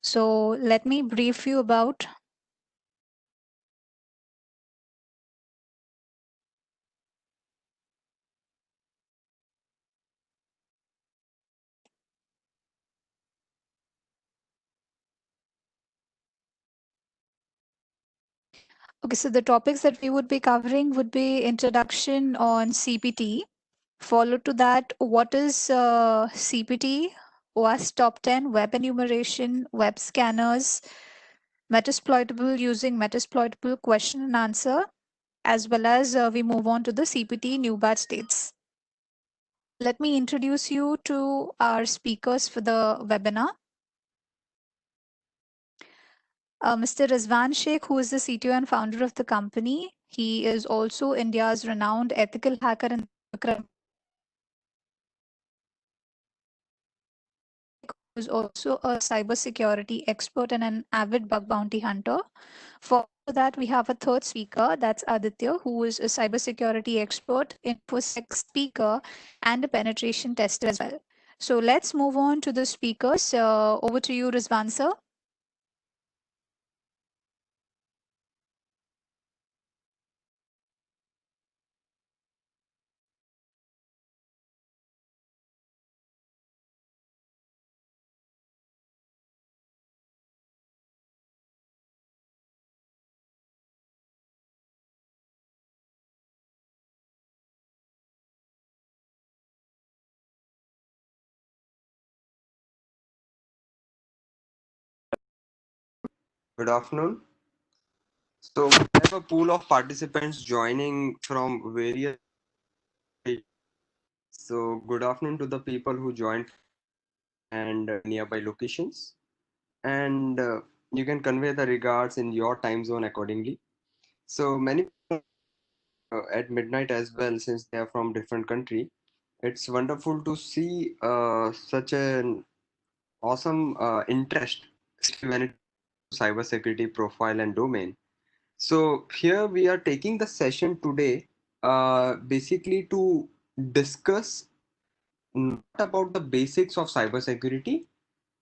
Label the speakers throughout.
Speaker 1: So let me brief you about. Okay, so the topics that we would be covering would be introduction on CPT, followed to that, what is CPT, OWASP Top 10, web enumeration, web scanners, Metasploitable using Metasploitable question and answer, as well as we move on to the CPT new batch states. Let me introduce you to our speakers for the webinar. Mr. Rizwan Sheikh, who is the CTO and founder of the company. He is also India's renowned ethical hacker and who is also a cybersecurity expert and an avid bug bounty hunter. For that, we have a third speaker, that's Aditya, who is a cybersecurity expert, InfoSec speaker, and a penetration tester as well. So let's move on to the speakers. Over to you, Rizwan sir.
Speaker 2: Good afternoon. So we have a pool of participants joining from various. So good afternoon to the people who joined and nearby locations, and you can convey the regards in your time zone accordingly. So many at midnight as well, since they are from different country. It's wonderful to see such an awesome interest, especially when it comes to cybersecurity profile and domain. So here we are taking the session today, basically to discuss not about the basics of cybersecurity,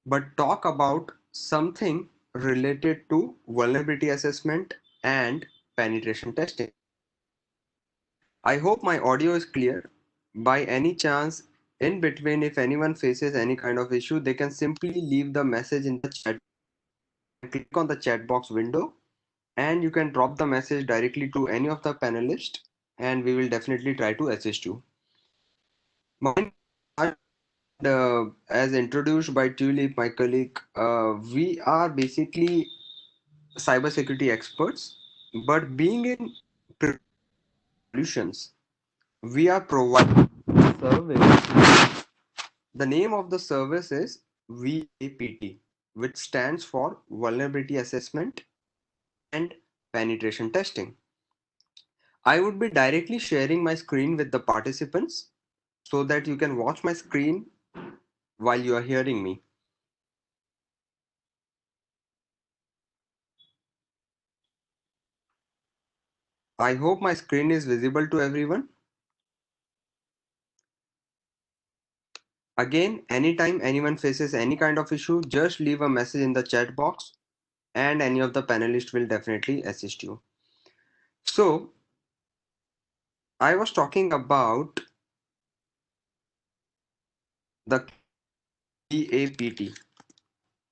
Speaker 2: but talk about something related to vulnerability assessment and penetration testing. I hope my audio is clear. By any chance, in between, if anyone faces any kind of issue, they can simply leave the message in the chat. Click on the chat box window and you can drop the message directly to any of the panelists and we will definitely try to assist you. My as introduced by Tulip, my colleague, we are basically cybersecurity experts, but being in solutions, we are providing service. The name of the service is VAPT, which stands for Vulnerability Assessment and Penetration Testing. I would be directly sharing my screen with the participants so that you can watch my screen while you are hearing me. I hope my screen is visible to everyone. Again, anytime anyone faces any kind of issue, just leave a message in the chat box and any of the panelists will definitely assist you. So, I was talking about the VAPT.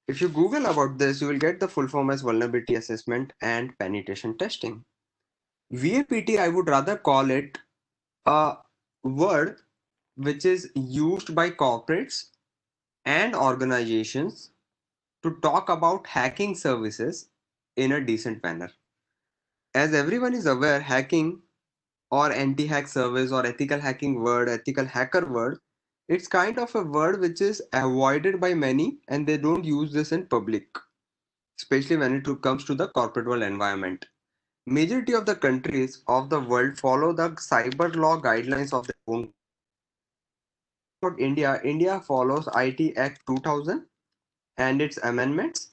Speaker 2: If you Google about this, you will get the full form as Vulnerability Assessment and Penetration Testing. VAPT, I would rather call it a word which is used by corporates and organizations to talk about hacking services in a decent manner. As everyone is aware, hacking or anti-hack service or ethical hacking word, ethical hacker word, it's kind of a word which is avoided by many and they don't use this in public, especially when it comes to the corporate world environment. Majority of the countries of the world follow the cyber law guidelines of their own. About India, India follows IT Act 2000 and its amendments.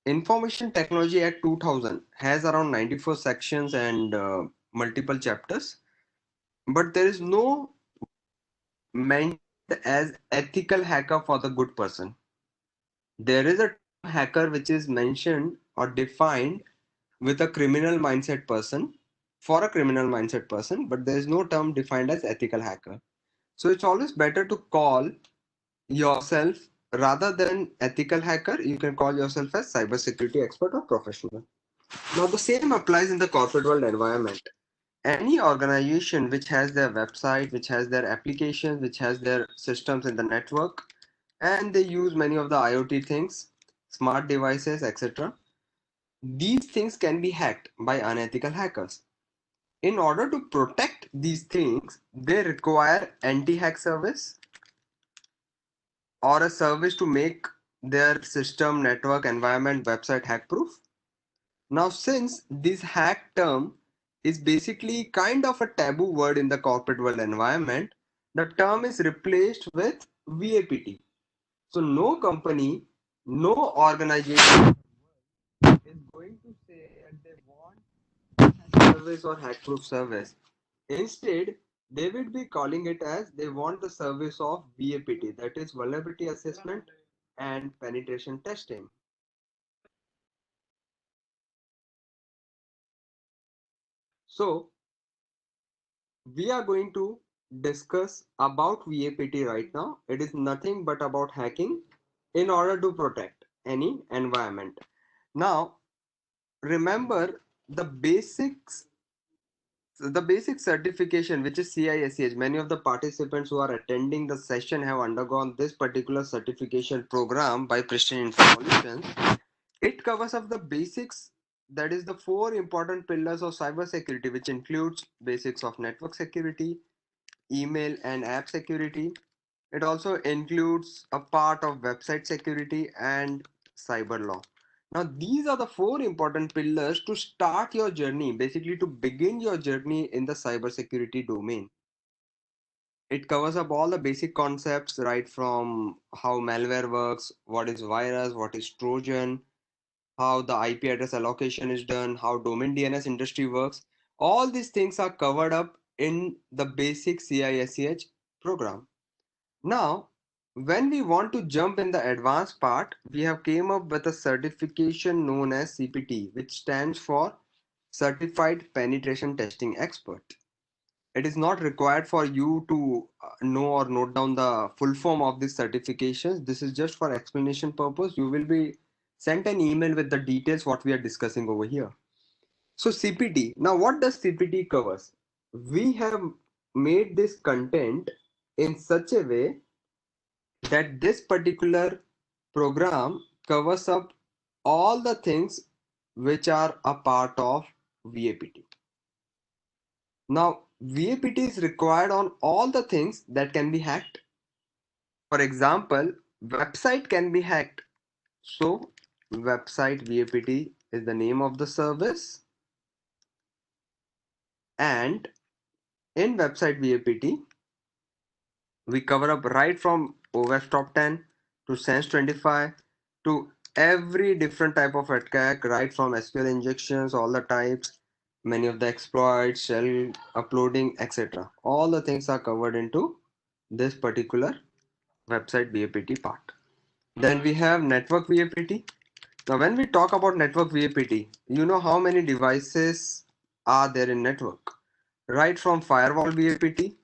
Speaker 2: Information Technology Act 2000 has around 94 sections and multiple chapters, but there is no mentioned as ethical hacker for the good person. There is a hacker which is mentioned or defined with a criminal mindset person for a criminal mindset person, but there is no term defined as ethical hacker. So it's always better to call yourself rather than ethical hacker, you can call yourself as cybersecurity expert or professional. Now the same applies in the corporate world environment. Any organization which has their website, which has their applications, which has their systems in the network, and they use many of the IoT things, smart devices, etc. These things can be hacked by unethical hackers. In order to protect these things, they require anti-hack service or a service to make their system, network, environment, website hack proof. Now, since this hack term is basically kind of a taboo word in the corporate world environment, the term is replaced with VAPT. So, no company, no organization is going to say that they want hack service or hack proof service. Instead, they would be calling it as they want the service of VAPT, that is vulnerability assessment and penetration testing. So we are going to discuss about VAPT right now. It is nothing but about hacking in order to protect any environment. Now remember the basic certification, which is CISCH. Many of the participants who are attending the session have undergone this particular certification program by Pristine Info Solutions. It covers up the basics, that is the four important pillars of cybersecurity, which includes basics of network security, email and app security. It also includes a part of website security and cyber law. Now, these are the four important pillars to start your journey, basically to begin your journey in the cybersecurity domain. It covers up all the basic concepts, right from how malware works, what is virus, what is Trojan, how the IP address allocation is done, how domain DNS industry works. All these things are covered up in the basic CISCH program. Now, when we want to jump in the advanced part, we have came up with a certification known as CPT, which stands for Certified Penetration Testing Expert. It is not required for you to know or note down the full form of these certifications. This is just for explanation purpose. You will be sent an email with the details what we are discussing over here. So CPT. Now what does CPT covers? We have made this content in such a way that this particular program covers up all the things which are a part of VAPT. Now, VAPT is required on all the things that can be hacked. For example, website can be hacked. So, website VAPT is the name of the service, and in website VAPT, we cover up right from OWASP top 10 to Sense 25 to every different type of attack, right from SQL injections, all the types, many of the exploits, shell uploading, etc. All the things are covered into this particular website VAPT part. Then we have network VAPT. Now, when we talk about network VAPT, you know how many devices are there in network, right from firewall VAPT.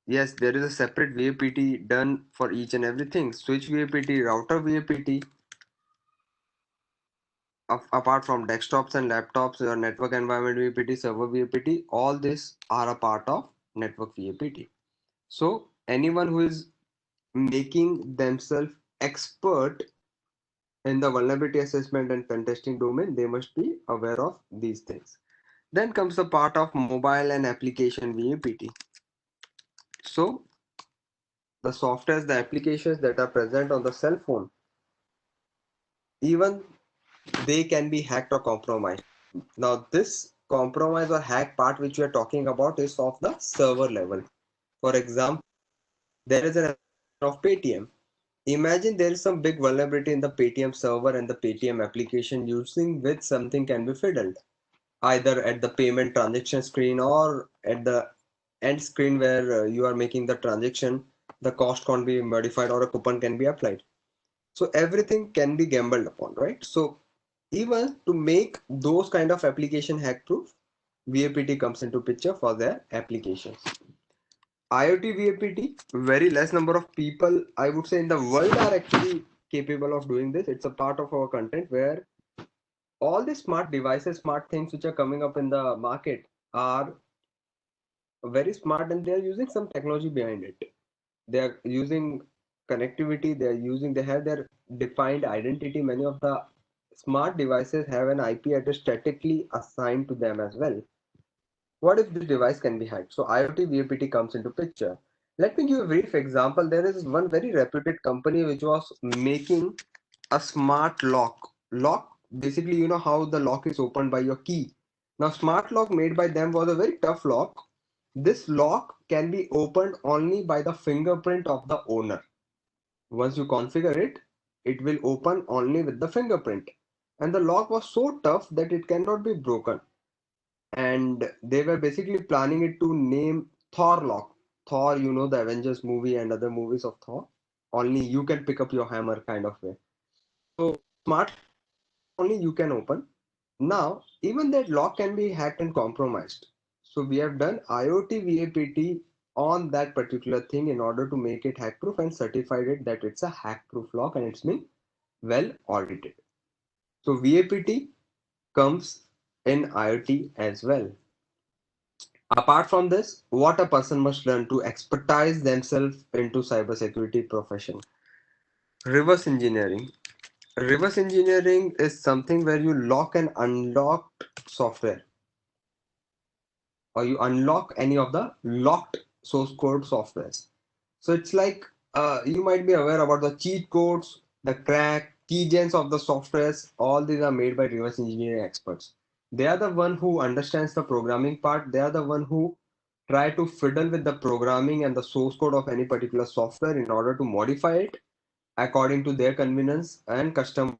Speaker 2: Yes, there is a separate VAPT done for each and everything. Switch VAPT, router VAPT. Apart from desktops and laptops, your network environment VAPT, server VAPT, all these are a part of network VAPT. So anyone who is making themselves expert in the vulnerability assessment and pen testing domain, they must be aware of these things. Then comes the part of mobile and application VAPT. So the softwares, the applications that are present on the cell phone, even they can be hacked or compromised. Now this compromise or hack part which we are talking about is of the server level. For example, there is an of Paytm. Imagine there is some big vulnerability in the Paytm server and the Paytm application using which something can be fiddled, either at the payment transaction screen or at the end screen where you are making the transaction, the cost can be modified or a coupon can be applied. So everything can be gambled upon, right? So even to make those kind of application hack proof, VAPT comes into picture for their applications. IoT VAPT, very less number of people, I would say, in the world are actually capable of doing this. It's a part of our content where all the smart devices, smart things which are coming up in the market are very smart, and they are using some technology behind it. They are using connectivity, they have their defined identity. Many of the smart devices have an IP address statically assigned to them as well. What if this device can be hacked? So IoT VAPT comes into picture. Let me give a brief example. There is one very reputed company which was making a smart lock. Basically, you know how the lock is opened by your key. Now smart lock made by them was a very tough lock. This lock can be opened only by the fingerprint of the owner. Once you configure it, it will open only with the fingerprint. And the lock was so tough that it cannot be broken. And they were basically planning it to name Thor lock. Thor, you know, the Avengers movie and other movies of Thor. Only you can pick up your hammer kind of way. So smart only you can open. Now, even that lock can be hacked and compromised. So we have done IoT VAPT on that particular thing in order to make it hack proof and certified it that it's a hack proof lock and it's been well audited. So VAPT comes in IoT as well. Apart from this, what a person must learn to expertise themselves into cybersecurity profession. Reverse engineering. Reverse engineering is something where you lock and unlock software, or you unlock any of the locked source code softwares. So it's like you might be aware about the cheat codes, the crack, keygens of the softwares. All these are made by reverse engineering experts. They are the one who understands the programming part. They are the one who try to fiddle with the programming and the source code of any particular software in order to modify it according to their convenience and custom.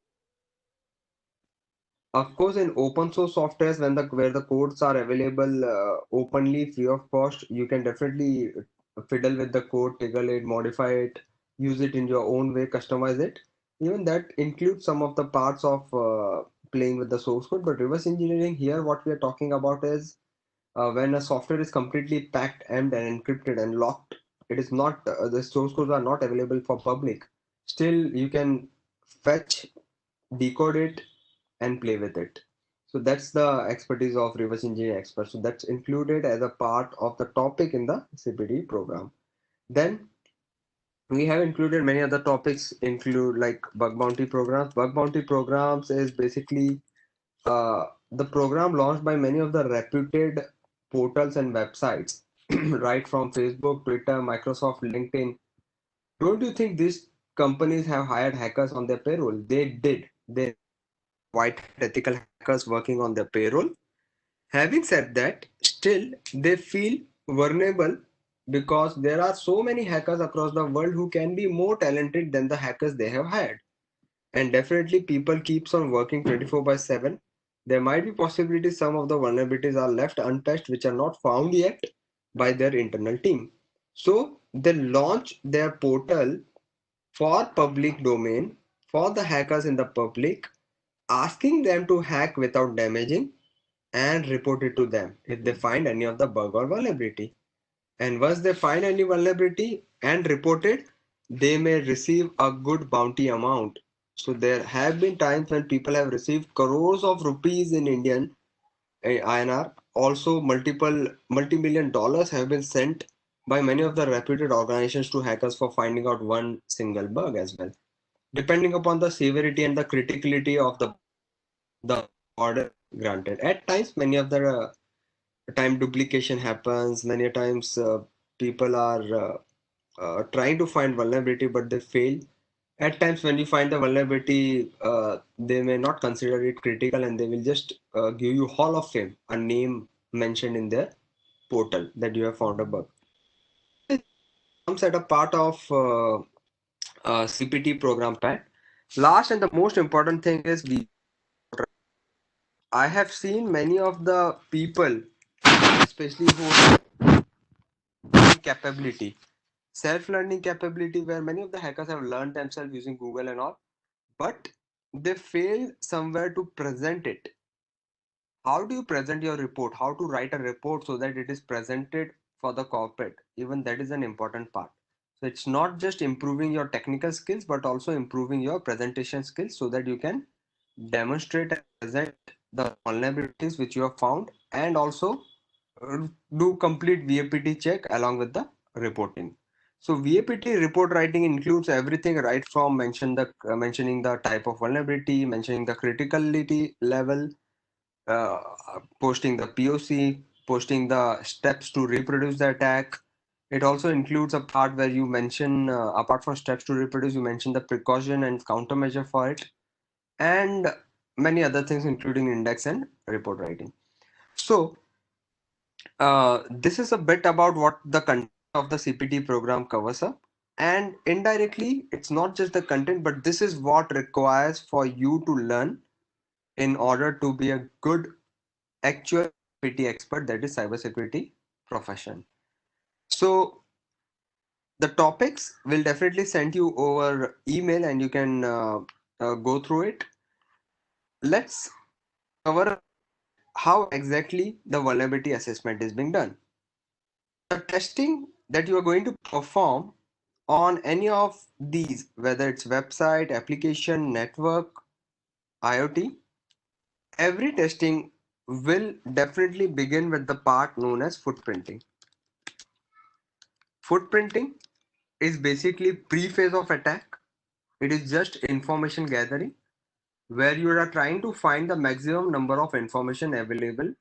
Speaker 2: Of course, in open source softwares, where the codes are available openly, free of cost, you can definitely fiddle with the code, tickle it, modify it, use it in your own way, customize it. Even that includes some of the parts of playing with the source code. But reverse engineering here, what we are talking about is when a software is completely packed, emmed, and encrypted and locked. It is not the source codes are not available for public. Still, you can fetch, decode it, and play with it. So that's the expertise of reverse engineering experts. So that's included as a part of the topic in the CPD program. Then we have included many other topics, include like bug bounty programs. Bug bounty programs is basically the program launched by many of the reputed portals and websites, right from Facebook, Twitter, Microsoft, LinkedIn. Don't you think these companies have hired hackers on their payroll? They did. They white hat ethical hackers working on their payroll. Having said that, still they feel vulnerable because there are so many hackers across the world who can be more talented than the hackers they have hired. And definitely people keeps on working 24 by 7. There might be possibilities some of the vulnerabilities are left untouched which are not found yet by their internal team. So they launch their portal for public domain for the hackers in the public, asking them to hack without damaging and report it to them if they find any of the bug or vulnerability. And once they find any vulnerability and report it, they may receive a good bounty amount. So there have been times when people have received crores of rupees in Indian INR. Also, multi-million dollars have been sent by many of the reputed organizations to hackers for finding out one single bug as well. Depending upon the severity and the criticality of the order granted. At times, many of the time duplication happens. Many times, people are trying to find vulnerability, but they fail. At times, when you find the vulnerability, they may not consider it critical, and they will just give you Hall of Fame, a name mentioned in their portal that you have found a bug. Comes at a part of CPT program pack. Last and the most important thing is I have seen many of the people, especially who capability, self-learning capability, where many of the hackers have learned themselves using Google and all. but they fail somewhere to present it. How do you present your report? How to write a report so that it is presented for the corporate? Even that is an important part. So it's not just improving your technical skills, but also improving your presentation skills so that you can demonstrate and present the vulnerabilities which you have found, and also do complete VAPT check along with the reporting. So VAPT report writing includes everything right from mentioning the type of vulnerability, mentioning the criticality level, uh, posting the POC, posting the steps to reproduce the attack. It also includes a part where you mention, apart from steps to reproduce, you mention the precaution and countermeasure for it, and many other things, including index and report writing. So, this is a bit about what the content of the CPT program covers up. And indirectly, it's not just the content, but this is what requires for you to learn in order to be a good actual security expert, that is cybersecurity profession. So the topics will definitely send you over email and you can go through it. Let's cover how exactly the vulnerability assessment is being done. The testing that you are going to perform on any of these, whether it's website, application, network, IoT, every testing will definitely begin with the part known as footprinting. Footprinting is basically pre-phase of attack. It is just information gathering where you are trying to find the maximum number of information available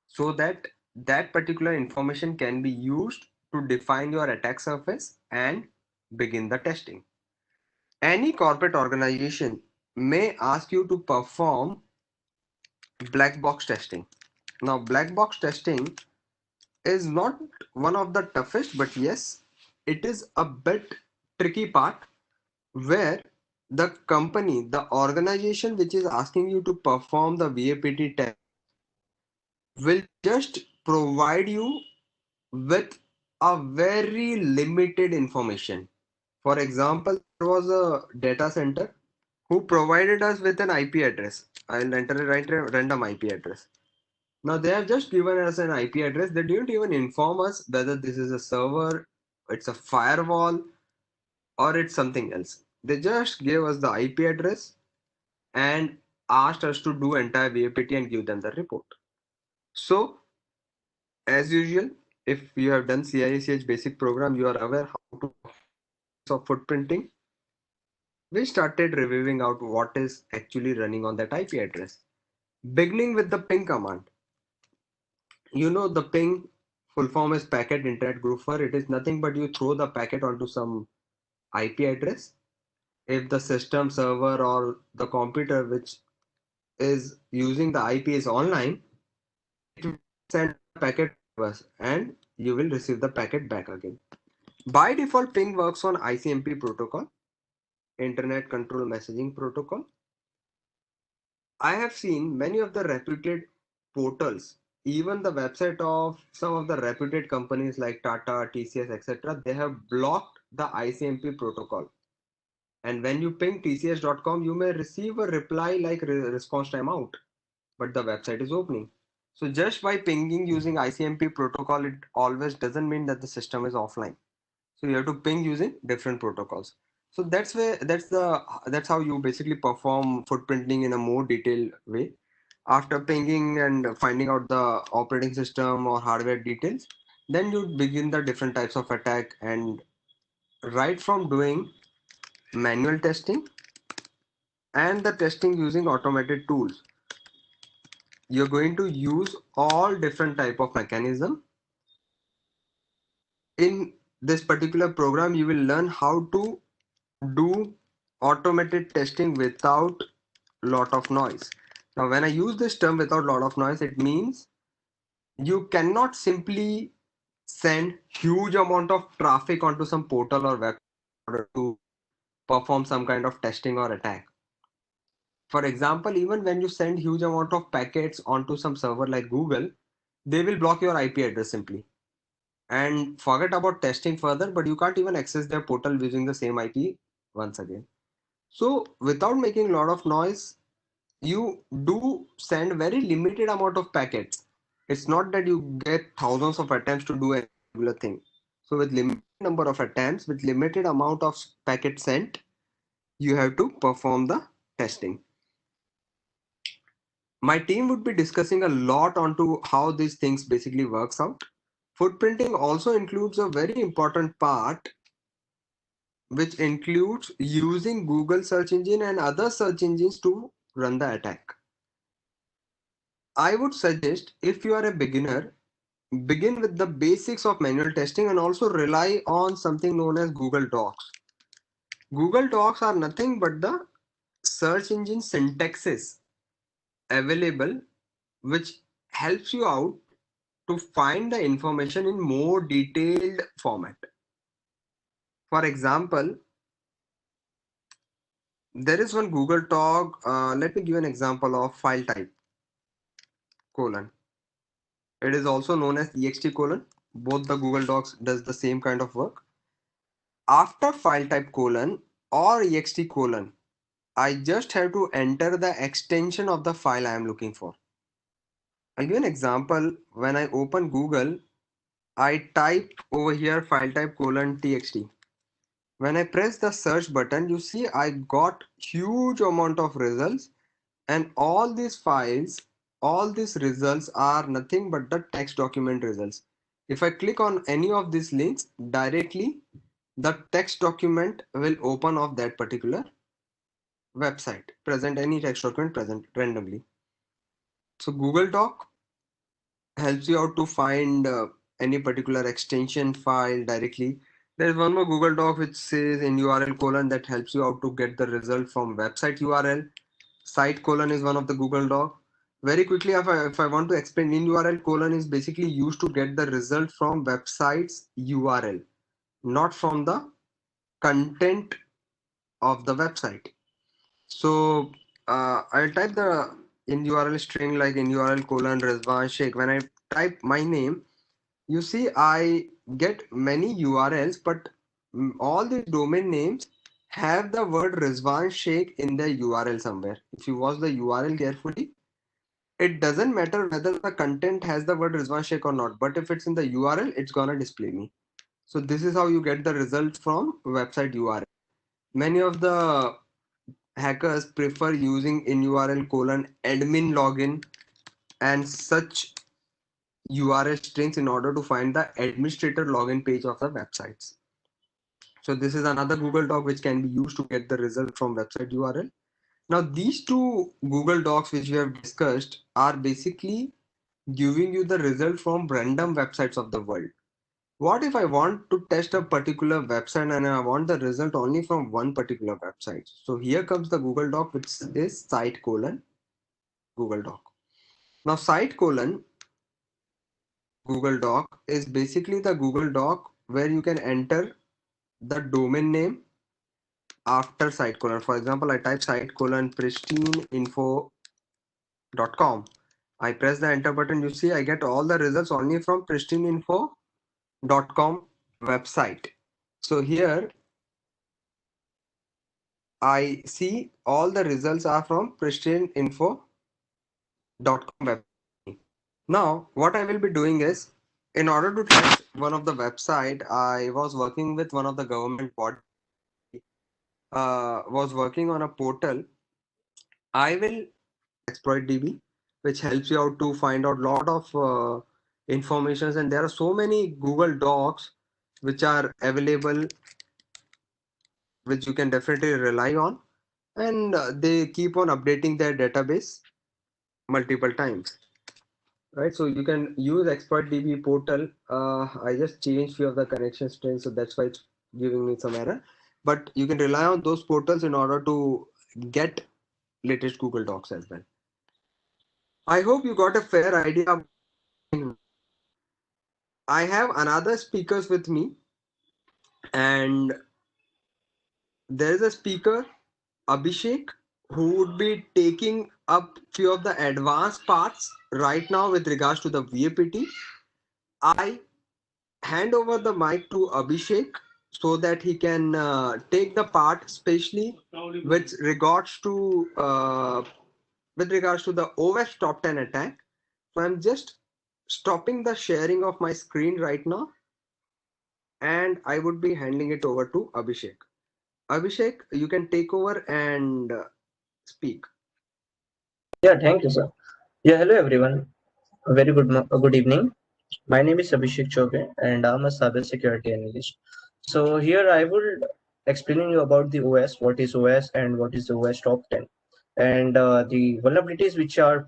Speaker 2: so that that particular information can be used to define your attack surface and begin the testing. Any corporate organization may ask you to perform black box testing. Now, black box testing is not one of the toughest, but yes, it is a bit tricky part where the company, the organization which is asking you to perform the VAPT test will just provide you with a very limited information. For example, there was a data center who provided us with an IP address. I'll enter a random IP address. Now they have just given us an IP address. They didn't even inform us whether this is a server, it's a firewall, or it's something else. They just gave us the IP address and asked us to do entire VAPT and give them the report. So, as usual, if you have done CISH basic program, you are aware how to of footprinting. We started reviewing out what is actually running on that IP address. Beginning with the ping command. You know the ping full form is packet internet grouper. It is nothing but you throw the packet onto some IP address. If the system server or the computer which is using the IP is online, it will send a packet to us and you will receive the packet back again. By default, ping works on ICMP protocol, Internet Control Messaging Protocol. I have seen many of the reputed portals, even the website of some of the reputed companies like Tata, TCS, etc. They have blocked the ICMP protocol. And when you ping tcs.com, you may receive a reply like response time out, but the website is opening. So just by pinging using ICMP protocol, it always doesn't mean that the system is offline. So you have to ping using different protocols. So that's how you basically perform footprinting in a more detailed way. After pinging and finding out the operating system or hardware details, then you begin the different types of attack, and right from doing manual testing and the testing using automated tools, you're going to use all different type of mechanism. In this particular program, you will learn how to do automated testing without lot of noise. Now, when I use this term without lot of noise, it means you cannot simply send huge amount of traffic onto some portal or web in order to perform some kind of testing or attack. For example, even when you send huge amount of packets onto some server like Google, they will block your IP address simply. And forget about testing further, but you can't even access their portal using the same IP once again. So without making a lot of noise, you do send very limited amount of packets. It's not that you get thousands of attempts to do a particular thing. So with limited number of attempts, with limited amount of packets sent, you have to perform the testing. My team would be discussing a lot onto how these things basically works out. Footprinting also includes a very important part, which includes using Google search engine and other search engines to run the attack. I would suggest, if you are a beginner, begin with the basics of manual testing and also rely on something known as Google Docs. Google Docs are nothing but the search engine syntaxes available, which helps you out to find the information in more detailed format. For example, there is one Google Doc. Let me give an example of file type colon. It is also known as ext colon. Both the Google Docs does the same kind of work. After file type colon or ext colon, I just have to enter the extension of the file I am looking for. I'll give an example. When I open Google, I type over here file type colon txt. When I press the search button, you see I got huge amount of results, and all these files, all these results are nothing but the text document results. If I click on any of these links directly, the text document will open of that particular website, present any text document present randomly. So Google Doc helps you out to find any particular extension file directly. There's one more Google Doc which says in URL colon that helps you out to get the result from website URL. Site colon is one of the Google Doc. Very quickly, if I want to explain, in URL colon is basically used to get the result from website's URL, not from the content of the website. So I'll type the in URL string like in URL colon Rizwan Sheikh. When I type my name, you see I get many URLs, but all the domain names have the word Rizwan Sheikh in the URL somewhere. If you watch the URL carefully, it doesn't matter whether the content has the word Rizwan Sheikh or not, but if it's in the URL, it's gonna display me. So this is how you get the results from website URL. Many of the hackers prefer using in URL colon admin login and such URL strings in order to find the administrator login page of the websites. So this is another Google Doc which can be used to get the result from website URL. Now these two Google Docs which we have discussed are basically giving you the result from random websites of the world. What if I want to test a particular website and I want the result only from one particular website? So here comes the Google Doc which is site colon Google Doc. Now site colon Google Doc is basically the Google Doc where you can enter the domain name after site colon. For example, I type site colon pristineinfo.com. I press the enter button. You see I get all the results only from pristineinfo.com website. So here I see all the results are from pristineinfo.com website. Now what I will be doing is, in order to test one of the website, I was working with one of the government body, was working on a portal. I will exploit DB, which helps you out to find out lot of informations, and there are so many Google Docs which are available, which you can definitely rely on, and they keep on updating their database multiple times. Right, so you can use exploit DB portal. I just changed few of the connection strings, so that's why it's giving me some error. But you can rely on those portals in order to get latest Google Docs as well. I hope you got a fair idea. I have another speakers with me, and there is a speaker, Abhishek, who would be taking up few of the advanced parts right now with regards to the VAPT. I hand over the mic to Abhishek so that he can take the part, especially with regards to the OS top 10 attack. So I'm just stopping the sharing of my screen right now, and I would be handing it over to Abhishek. Abhishek, you can take over and speak.
Speaker 3: Yeah, thank you, sir. Yeah, hello everyone. A very good evening. My name is Abhishek Chobe, and I'm a cybersecurity analyst. So here I will explaining you about the OS, what is OS, and what is the OS top 10, and the vulnerabilities which are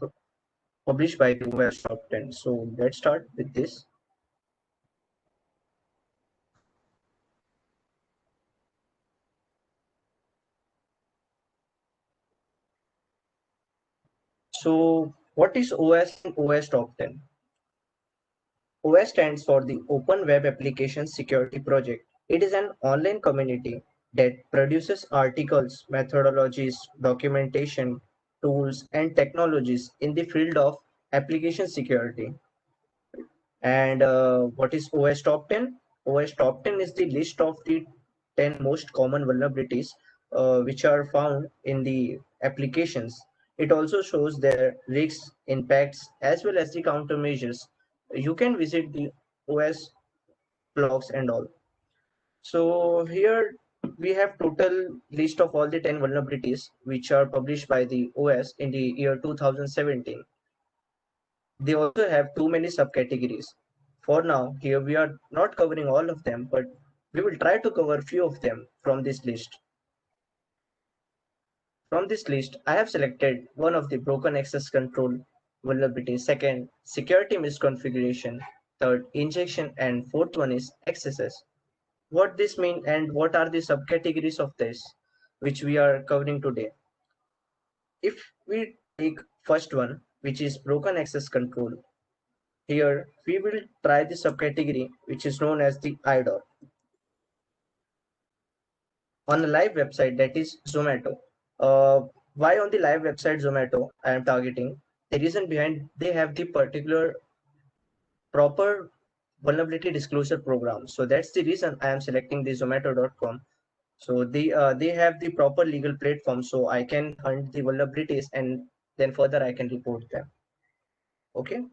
Speaker 3: published by the OS top 10. So let's start with this. So what is OS and OS top 10? OS stands for the Open Web Application Security Project. It is an online community that produces articles, methodologies, documentation, tools, and technologies in the field of application security. And what is OS Top 10? OS Top 10 is the list of the 10 most common vulnerabilities which are found in the applications. It also shows their risks, impacts, as well as the countermeasures. You can visit the OS blogs and all. So here we have total list of all the 10 vulnerabilities which are published by the OS in the year 2017. They also have too many subcategories. For now, here we are not covering all of them, but we will try to cover few of them from this list. From this list, I have selected one of the broken access control vulnerabilities. Second, security misconfiguration. Third, injection, and fourth one is excesses. What this mean and what are the subcategories of this, which we are covering today. If we take first one, which is broken access control, here we will try the subcategory which is known as the IDOR. On a live website, that is Zomato. Why on the live website Zomato I am targeting? The reason behind, they have the particular proper vulnerability disclosure program. So that's the reason I am selecting the Zomato.com. So they have the proper legal platform, so I can hunt the vulnerabilities and then further I can report them. Okay.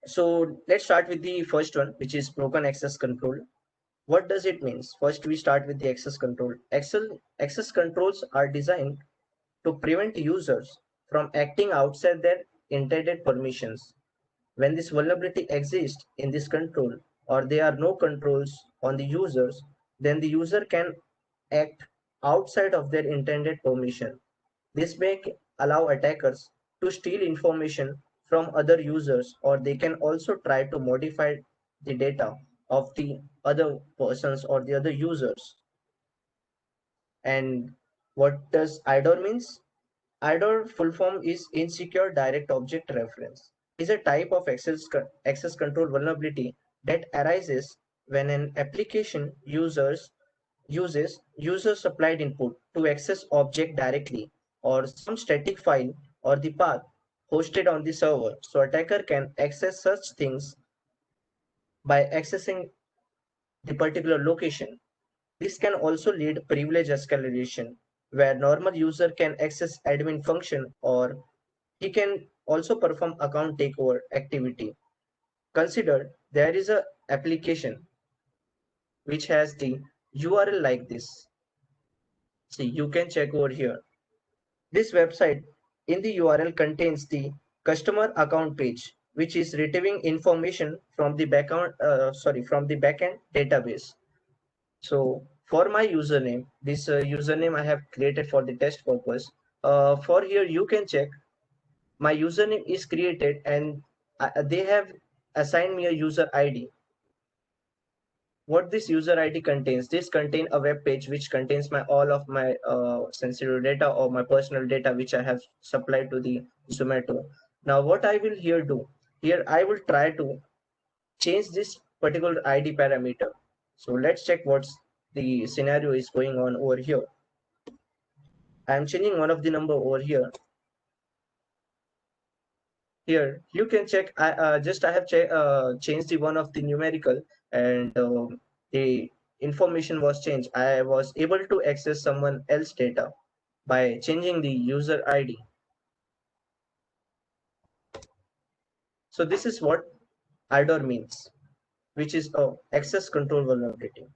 Speaker 3: So let's start with the first one, which is broken access control. What does it mean? First, we start with the access control. Access controls are designed to prevent users from acting outside their intended permissions. When this vulnerability exists in this control or there are no controls on the users, then the user can act outside of their intended permission. This may allow attackers to steal information from other users, or they can also try to modify the data of the other persons or the other users. And what does IDOR means? IDOR full form is Insecure Direct Object Reference. It is a type of access control vulnerability that arises when an application uses user supplied input to access object directly or some static file or the path hosted on the server. So attacker can access such things by accessing the particular location. This can also lead privilege escalation, where normal user can access admin function or he can also perform account takeover activity. Consider there is a application which has the URL like this. See, you can check over here. This website in the URL contains the customer account page, which is retrieving information from the from the backend database. So for my username, this username I have created for the test purpose. For here, you can check my username is created and they have assigned me a user ID. What this user ID contains, this contain a web page which contains my all of my sensitive data or my personal data which I have supplied to the Zomato. Now what I will here do, here I will try to change this particular ID parameter. So let's check what's the scenario is going on over here. I'm changing one of the number over here. Here you can check. I have changed the one of the numerical, and the information was changed. I was able to access someone else's data by changing the user ID. So this is what IDOR means, which is a access control vulnerability.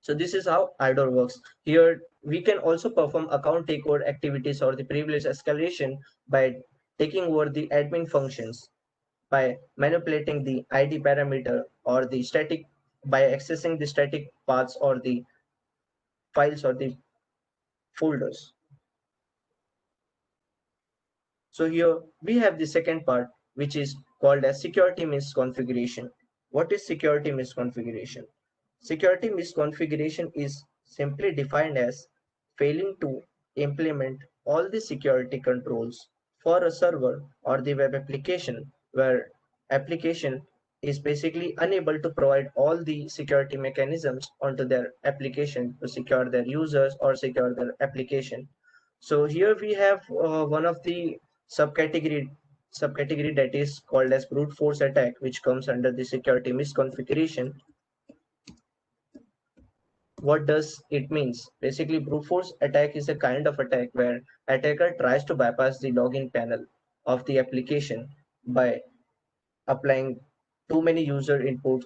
Speaker 3: So this is how IDOR works. Here we can also perform account takeover activities or the privilege escalation by taking over the admin functions, by manipulating the ID parameter or the static, by accessing the static paths or the files or the folders. So here we have the second part, which is called as security misconfiguration. What is security misconfiguration? Security misconfiguration is simply defined as failing to implement all the security controls for a server or the web application, where application is basically unable to provide all the security mechanisms onto their application to secure their users or secure their application. So here we have one of the subcategory that is called as brute force attack, which comes under the security misconfiguration. What does it means? Basically, brute force attack is a kind of attack where attacker tries to bypass the login panel of the application by applying too many user inputs,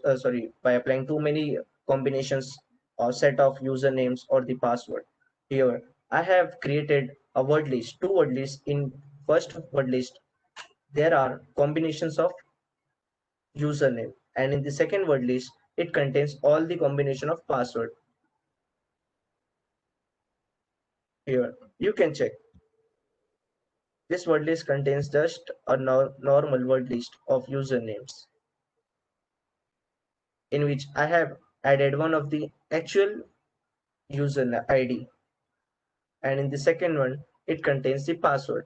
Speaker 3: by applying too many combinations or set of usernames or the password. Here, I have created a word list, two word lists. In first word list, there are combinations of username, and in the second word list, it contains all the combination of password. Here, you can check. This word list contains just a normal word list of usernames, in which I have added one of the actual user ID, and in the second one it contains the password,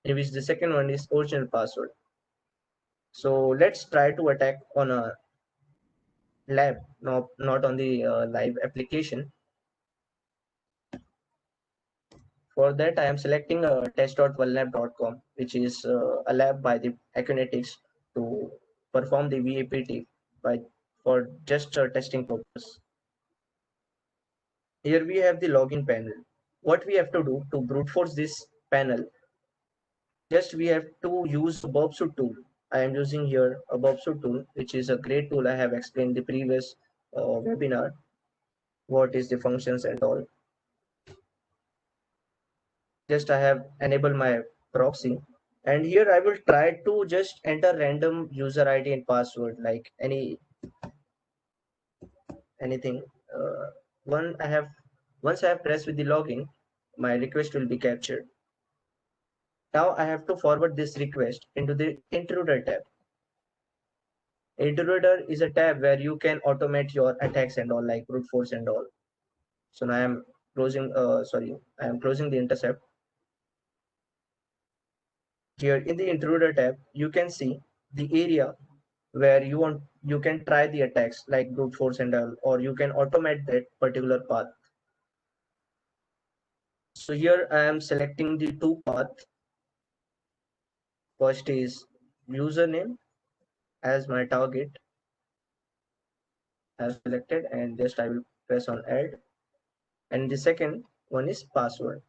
Speaker 3: in which the second one is original password. So let's try to attack on a lab, not on the live application. For that, I am selecting test.vulnerab.com, which is a lab by the Akunetics to perform the VAPT for just testing purpose. Here we have the login panel. What we have to do to brute force this panel, just we have to use Bobsuit tool. I am using here a Bobsuit tool, which is a great tool. I have explained the previous webinar, what is the functions and all. Just I have enabled my proxy, and here I will try to just enter random user ID and password, like anything. Once I have pressed with the login, my request will be captured. Now I have to forward this request into the intruder tab. Intruder is a tab where you can automate your attacks and all, like brute force and all. So now I am closing. I am closing the intercept. Here in the intruder tab, you can see the area where you can try the attacks like brute force and all, or you can automate that particular path. So here I am selecting the two paths. First is username as my target. I have selected, and just I will press on add. And the second one is password.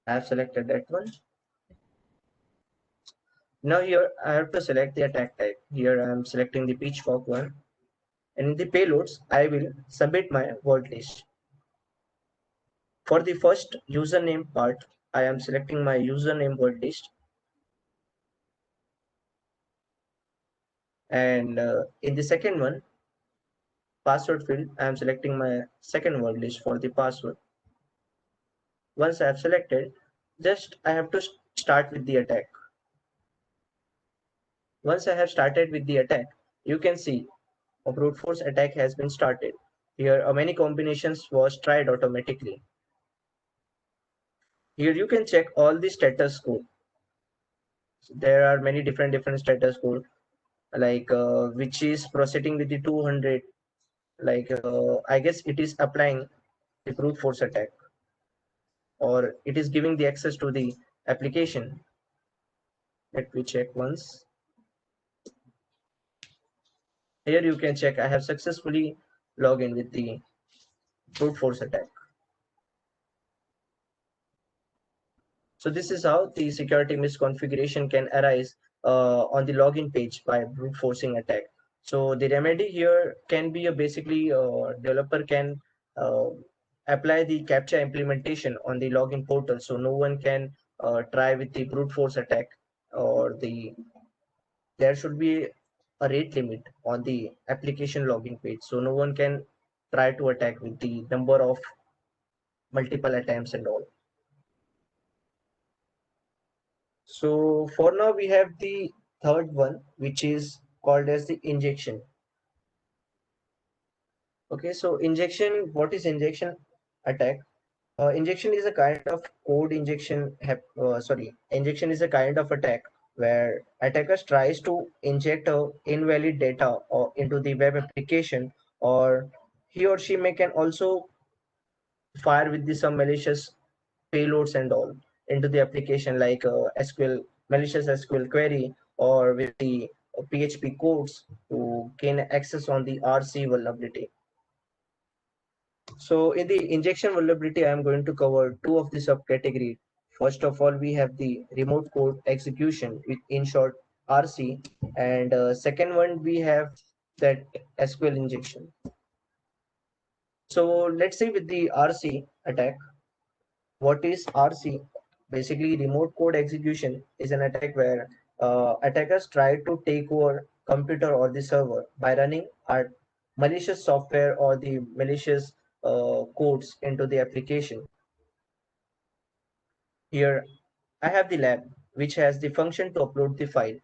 Speaker 3: I have selected that one. Now here I have to select the attack type. Here I am selecting the pitchfork one. And in the payloads, I will submit my word list. For the first username part, I am selecting my username word list. And in the second one, password field, I am selecting my second word list for the password. Once I have selected, just I have to start with the attack. Once I have started with the attack, you can see a brute force attack has been started. Here, many combinations was tried automatically. Here you can check all the status code. There are many different status code, like which is proceeding with the 200. Like I guess it is applying the brute force attack, or it is giving the access to the application. Let me check once. Here you can check I have successfully logged in with the brute force attack. So this is how the security misconfiguration can arise on the login page by brute forcing attack. So the remedy here can be basically developer can uh, apply the CAPTCHA implementation on the login portal, so no one can try with the brute force attack, or there should be a rate limit on the application login page, so no one can try to attack with the number of multiple attempts and all. So for now we have the third one, which is called as the injection. Okay, so injection, what is injection attack? Injection is a kind of code injection. Injection is a kind of attack where attackers tries to inject invalid data or into the web application, or he or she may can also fire with the some malicious payloads and all into the application, like SQL malicious SQL query, or with the PHP codes to gain access on the RC vulnerability. So in the injection vulnerability, I am going to cover two of the subcategory. First of all, we have the remote code execution, with in short RC, and second one we have that SQL injection. So let's say with the RC attack, what is RC? Basically, remote code execution is an attack where attackers try to take over computer or the server by running malicious software or the malicious codes into the application. Here I have the lab, which has the function to upload the file,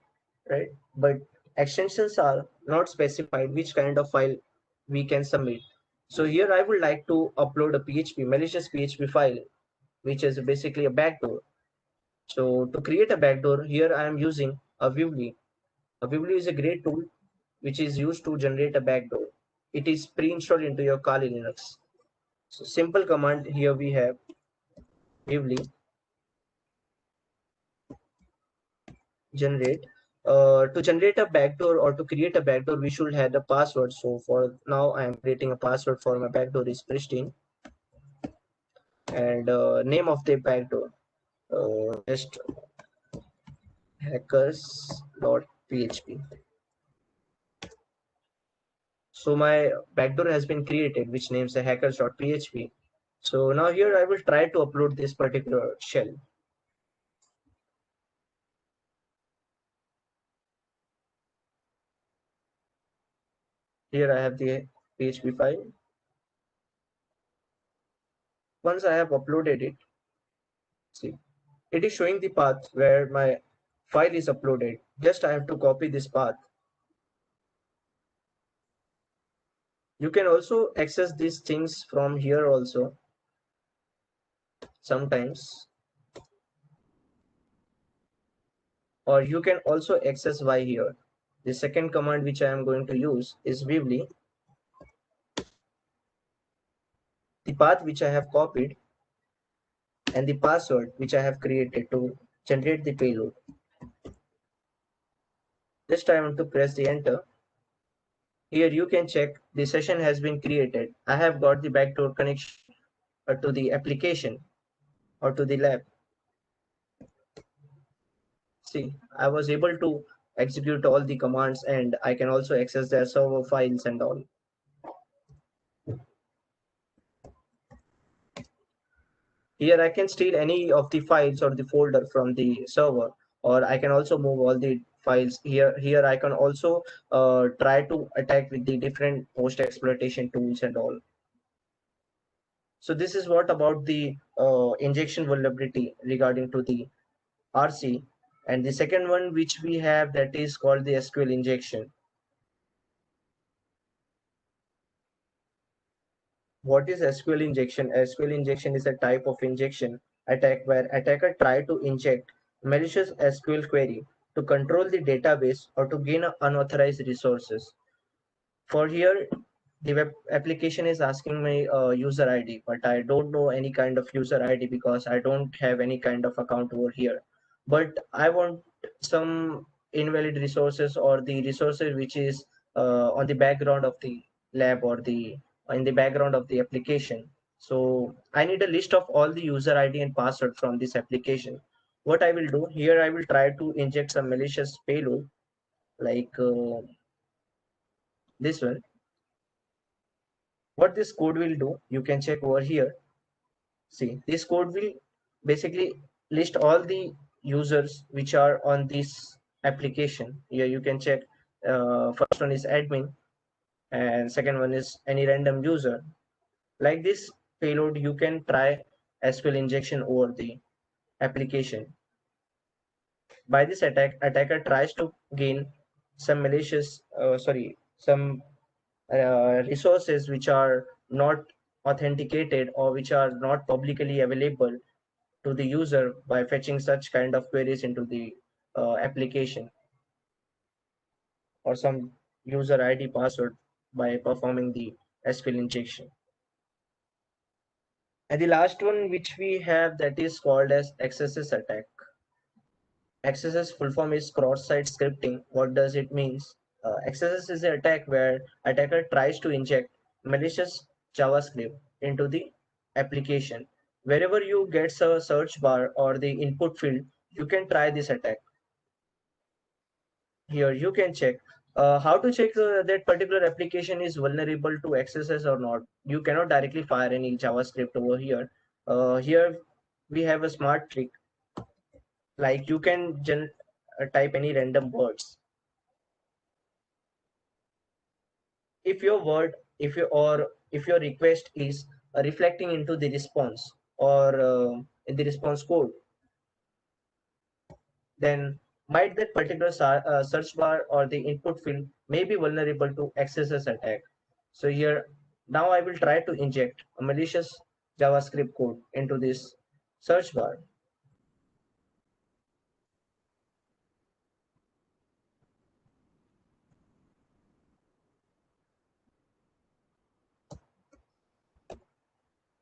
Speaker 3: right? But extensions are not specified which kind of file we can submit. So here I would like to upload a malicious PHP file, which is basically a backdoor. So to create a backdoor, here I am using a Vivli. A Vivli is a great tool which is used to generate a backdoor. It is pre-installed into your Kali Linux. So simple command here we have Vivli generate. To generate a backdoor or to create a backdoor, we should have a password. So for now, I am creating a password for my backdoor is Pristine, and name of the backdoor just hackers.php. So my backdoor has been created, which names the hackers.php. So now here I will try to upload this particular shell. Here I have the PHP file. Once I have uploaded it, see, it is showing the path where my file is uploaded. Just I have to copy this path. You can also access these things from here also sometimes, or you can also access by here. The second command which I am going to use is Vivli. The path which I have copied and the password which I have created to generate the payload. Just I want to press the enter. Here you can check the session has been created. I have got the backdoor connection to the application or to the lab. See, I was able to execute all the commands, and I can also access their server files and all. Here I can steal any of the files or the folder from the server, or I can also move all the files here. Here I can also try to attack with the different post exploitation tools and all. So this is what about the injection vulnerability regarding to the RC. And the second one which we have, that is called the SQL injection. What is SQL injection? SQL injection is a type of injection attack where attacker try to inject malicious SQL query to control the database or to gain unauthorized resources. For here, the web application is asking me user ID, but I don't know any kind of user ID because I don't have any kind of account over here. But I want some invalid resources or the resources which is on the background of the lab or in the background of the application. So I need a list of all the user ID and password from this application. What I will do here, I will try to inject some malicious payload like this one. What this code will do, you can check over here. See, this code will basically list all the users which are on this application. Here you can check. First one is admin, and second one is any random user. Like this payload, you can try SQL injection over the application. By this attack, attacker tries to gain some some resources which are not authenticated or which are not publicly available to the user by fetching such kind of queries into the application, or some user ID password by performing the SQL injection. And the last one which we have, that is called as XSS attack. XSS full form is cross-site scripting. What does it means? XSS is an attack where attacker tries to inject malicious JavaScript into the application. Wherever you get a search bar or the input field, you can try this attack. Here you can check how to check that particular application is vulnerable to XSS or not. You cannot directly fire any JavaScript over here. Here we have a smart trick, like you can type any random words. If your word, if your request is reflecting into the response or in the response code, then might that particular search bar or the input field may be vulnerable to XSS attack. So here, now I will try to inject a malicious JavaScript code into this search bar.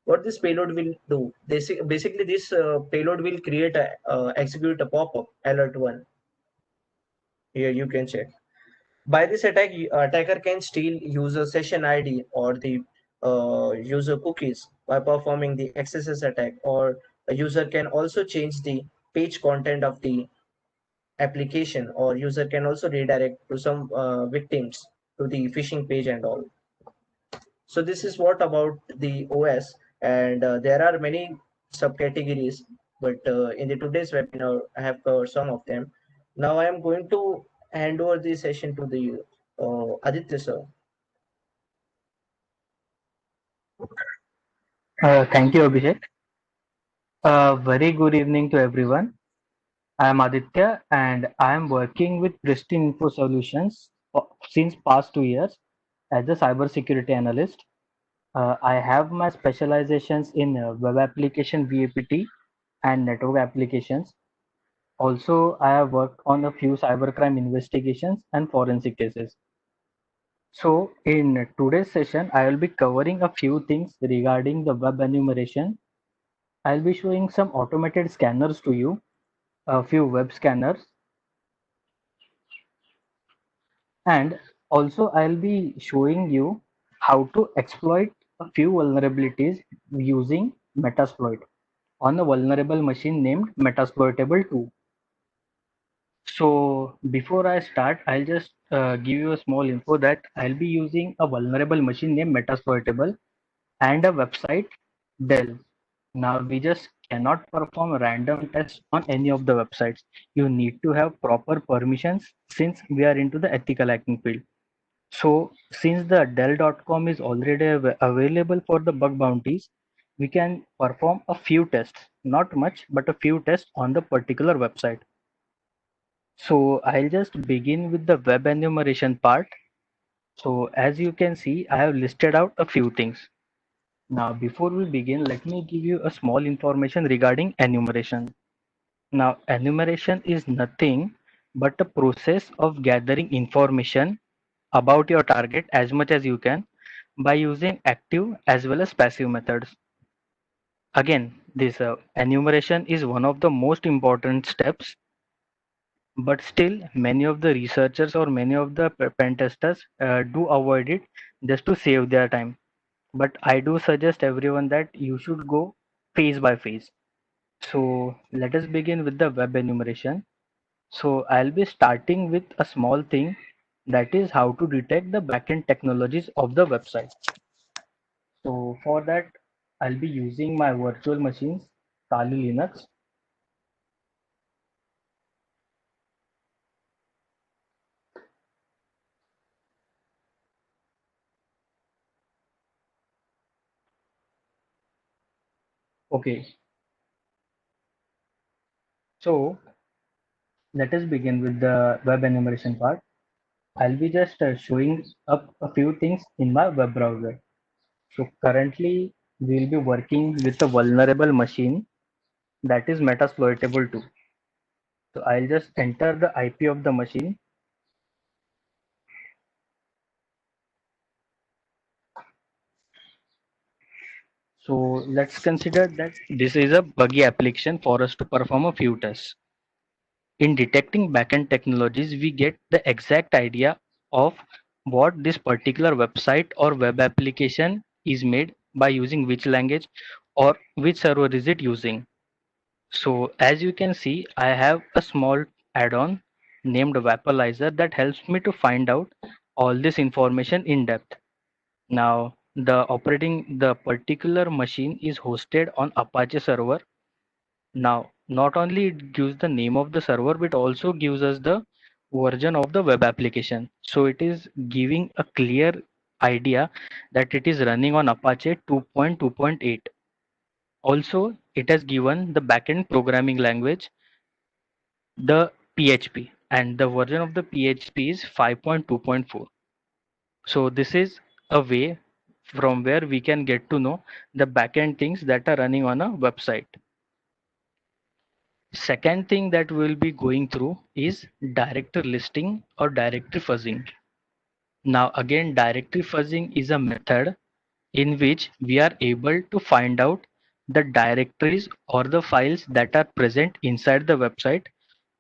Speaker 3: What this payload will do, basically this payload will create execute a pop-up alert one. Here you can check. By this attack, attacker can steal user session ID or the user cookies by performing the XSS attack, or a user can also change the page content of the application, or user can also redirect to some victims to the phishing page and all. So this is what about the OS, and there are many subcategories, but in the today's webinar, I have covered some of them. Now I am going to hand over the session to the Aditya sir.
Speaker 4: Thank you, Abhishek. Very good evening to everyone. I am Aditya and I am working with Pristine Info Solutions since past 2 years as a cybersecurity analyst. I have my specializations in web application VAPT and network applications. Also, I have worked on a few cybercrime investigations and forensic cases. So, in today's session, I will be covering a few things regarding the web enumeration. I'll be showing some automated scanners to you, a few web scanners, and also I'll be showing you how to exploit a few vulnerabilities using Metasploit on a vulnerable machine named Metasploitable 2. So before I start, I'll just give you a small info that I'll be using a vulnerable machine named Metasploitable and a website Dell. Now we just cannot perform random tests on any of the websites. You need to have proper permissions since we are into the ethical hacking field. So since the Dell.com is already available for the bug bounties, we can perform a few tests, not much, but a few tests on the particular website. So I'll just begin with the web enumeration part. So as you can see, I have listed out a few things. Now, before we begin, let me give you a small information regarding enumeration. Now, enumeration is nothing but a process of gathering information about your target as much as you can by using active as well as passive methods. Again, this enumeration is one of the most important steps but still many of the researchers or many of the pen testers do avoid it just to save their time. But I do suggest everyone that you should go phase by phase. So let us begin with the web enumeration. So I'll be starting with a small thing, that is how to detect the backend technologies of the website. So for that, I'll be using my virtual machines, Kali Linux. Okay, so let us begin with the web enumeration part. I'll be just showing up a few things in my web browser. So currently we'll be working with a vulnerable machine, that is Metasploitable 2. So I'll just enter the IP of the machine. So let's consider that this is a buggy application for us to perform a few tests. In detecting backend technologies, we get the exact idea of what this particular website or web application is made by using which language or which server is it using. So as you can see, I have a small add-on named Vaporizer that helps me to find out all this information in depth. Now, the particular machine is hosted on Apache server. Now, not only it gives the name of the server, but also gives us the version of the web application. So it is giving a clear idea that it is running on Apache 2.2.8. Also, it has given the backend programming language, the PHP, and the version of the PHP is 5.2.4. So this is a way from where we can get to know the backend things that are running on a website. Second thing that we'll be going through is directory listing or directory fuzzing. Now again, directory fuzzing is a method in which we are able to find out the directories or the files that are present inside the website.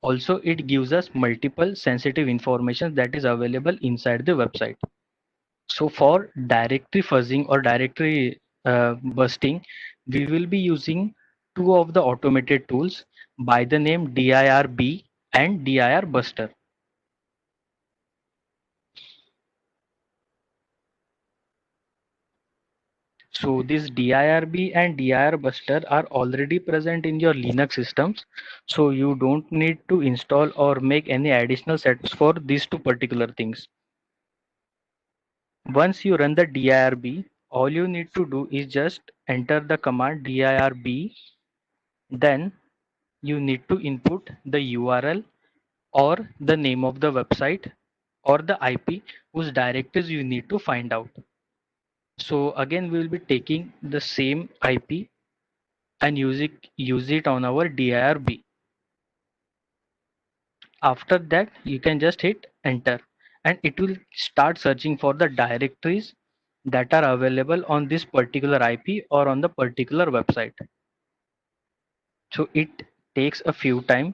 Speaker 4: Also, it gives us multiple sensitive information that is available inside the website. So for directory fuzzing or directory busting, we will be using two of the automated tools by the name DIRB and DIR Buster. So this DIRB and DIR Buster are already present in your Linux systems. So you don't need to install or make any additional setups for these two particular things. Once you run the DIRB, all you need to do is just enter the command DIRB. Then you need to input the URL or the name of the website or the IP whose directories you need to find out. So again, we will be taking the same IP and use it on our DIRB. After that, you can just hit enter and it will start searching for the directories that are available on this particular IP or on the particular website. So it takes a few time.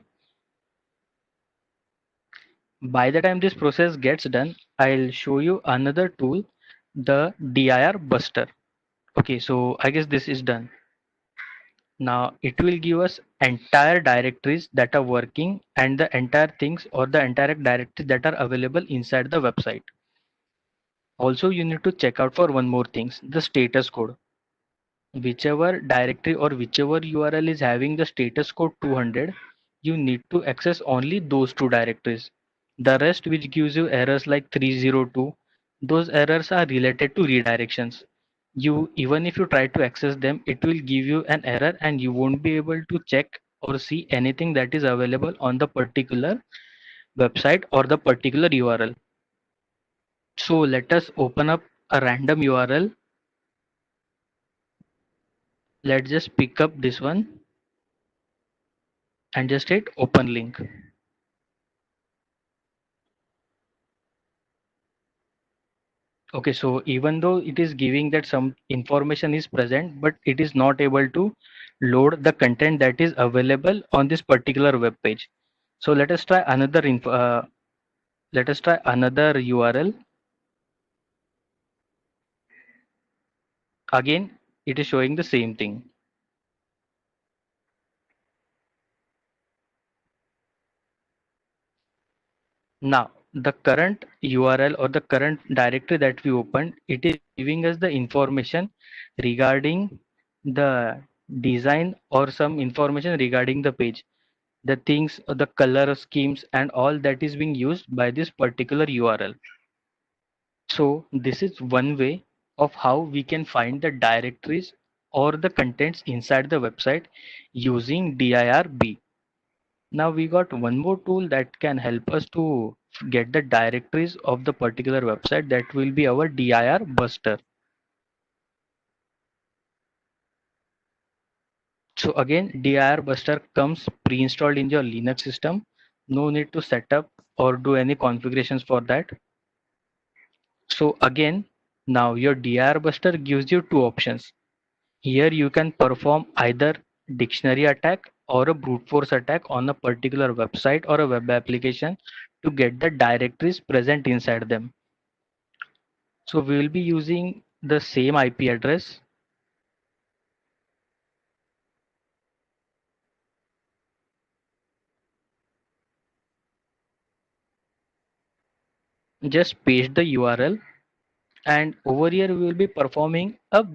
Speaker 4: By the time this process gets done, I'll show you another tool, the DIR Buster. Okay, so I guess this is done. Now it will give us entire directories that are working and the entire things or the entire directories that are available inside the website. Also, you need to check out for one more thing, the status code. Whichever directory or whichever URL is having the status code 200, you need to access only those two directories. The rest which gives you errors like 302, those errors are related to redirections. You even if you try to access them, it will give you an error and you won't be able to check or see anything that is available on the particular website or the particular URL. So let us open up a random URL. Let's just pick up this one and just hit open link. Okay, so even though it is giving that some information is present, but it is not able to load the content that is available on this particular web page. So let us try another URL. Again, it is showing the same thing. Now, the current URL or the current directory that we opened, it is giving us the information regarding the design or some information regarding the page, the things, the color schemes and all that is being used by this particular URL. So this is one way of how we can find the directories or the contents inside the website using DIRB. Now we got one more tool that can help us to get the directories of the particular website, that will be our dir buster. So again, dir buster comes pre-installed in your Linux system. No need to set up or do any configurations for that. So again, now your dir buster gives you two options. Here you can perform either dictionary attack or a brute force attack on a particular website or a web application to get the directories present inside them. So we will be using the same IP address. Just paste the URL, and over here we will be performing a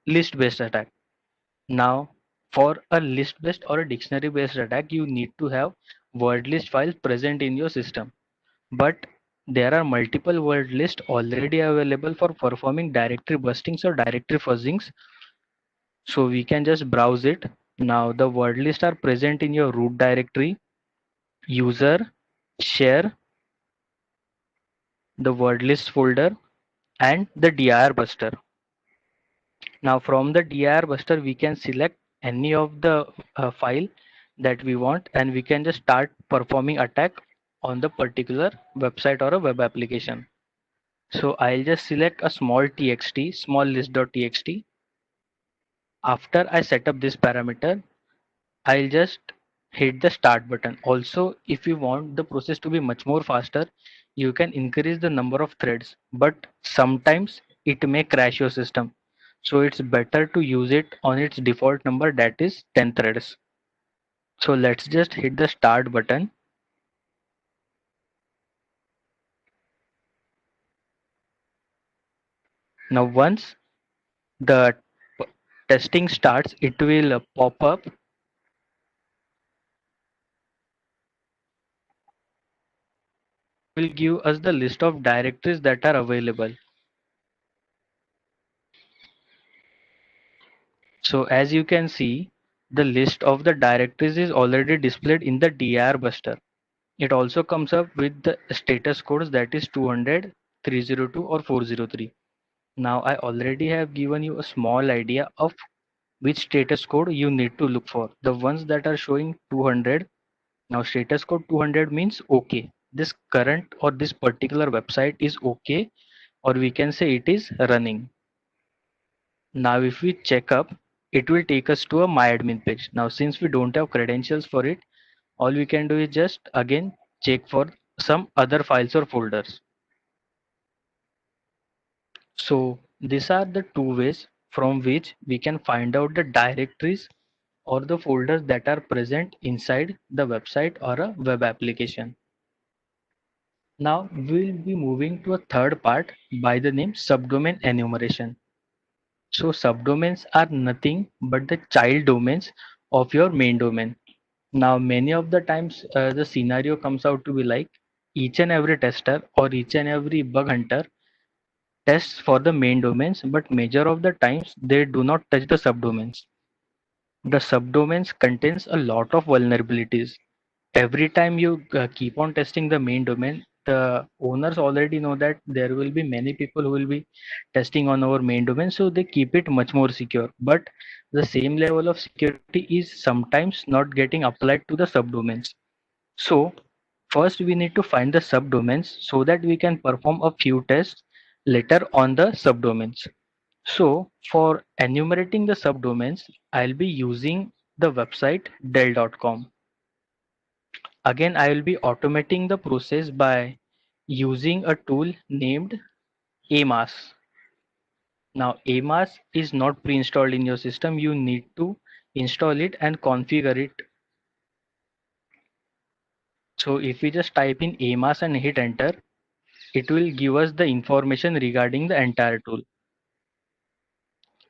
Speaker 4: list based attack. Now for a list based or a dictionary based attack, you need to have word list files present in your system. But there are multiple word lists already available for performing directory bustings or directory fuzzings. So we can just browse it. Now the word lists are present in your root directory, user, share, the word list folder, and the dir buster. Now from the dir buster we can select any of the file that we want, and we can just start performing attack on the particular website or a web application. So I'll just select a small txt, small list.txt. After I set up this parameter, I'll just hit the start button. Also, if you want the process to be much more faster, you can increase the number of threads, but sometimes it may crash your system. So it's better to use it on its default number, that is 10 threads. So let's just hit the start button. Now once the testing starts, it will pop up. Will give us the list of directories that are available. So as you can see, the list of the directories is already displayed in the dir buster. It also comes up with the status codes, that is 200, 302 or 403. Now I already have given you a small idea of which status code you need to look for. The ones that are showing 200. Now status code 200 means okay, this current or this particular website is okay, or we can say it is running. Now if we check up, it will take us to a MyAdmin page. Now since we don't have credentials for it, all we can do is just again check for some other files or folders. So these are the two ways from which we can find out the directories or the folders that are present inside the website or a web application. Now we'll be moving to a third part by the name subdomain enumeration. So subdomains are nothing but the child domains of your main domain. Now many of the times the scenario comes out to be like each and every tester or each and every bug hunter tests for the main domains, but major of the times they do not touch the subdomains. The subdomains contains a lot of vulnerabilities. Every time you keep on testing the main domain, the owners already know that there will be many people who will be testing on our main domain, so they keep it much more secure. But the same level of security is sometimes not getting applied to the subdomains. So first we need to find the subdomains so that we can perform a few tests later on the subdomains. So for enumerating the subdomains, I'll be using the website dell.com. Again, I will be automating the process by using a tool named AMAS. Now, AMAS is not pre-installed in your system. You need to install it and configure it. So if we just type in AMAS and hit enter, it will give us the information regarding the entire tool.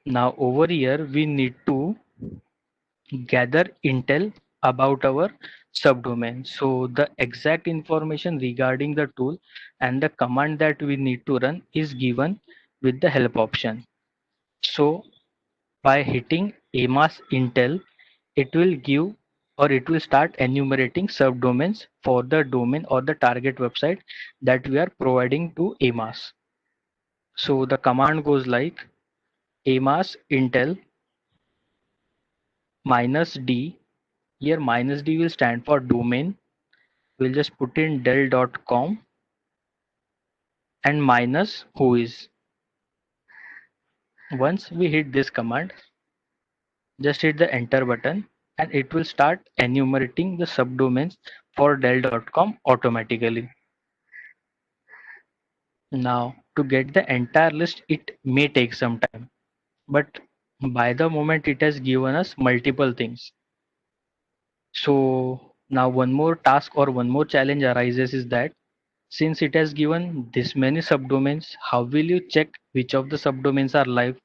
Speaker 4: Now over here, we need to gather intel about our subdomain. So the exact information regarding the tool and the command that we need to run is given with the help option. So by hitting AMAS Intel, it will give or it will start enumerating subdomains for the domain or the target website that we are providing to AMAS. So the command goes like AMAS Intel -d. Here -d will stand for domain. We'll just put in dell.com and minus who is. Once we hit this command, just hit the enter button and it will start enumerating the subdomains for dell.com automatically. Now to get the entire list, it may take some time, but by the moment it has given us multiple things. So now one more task or one more challenge arises is that since it has given this many subdomains, how will you check which of the subdomains are live?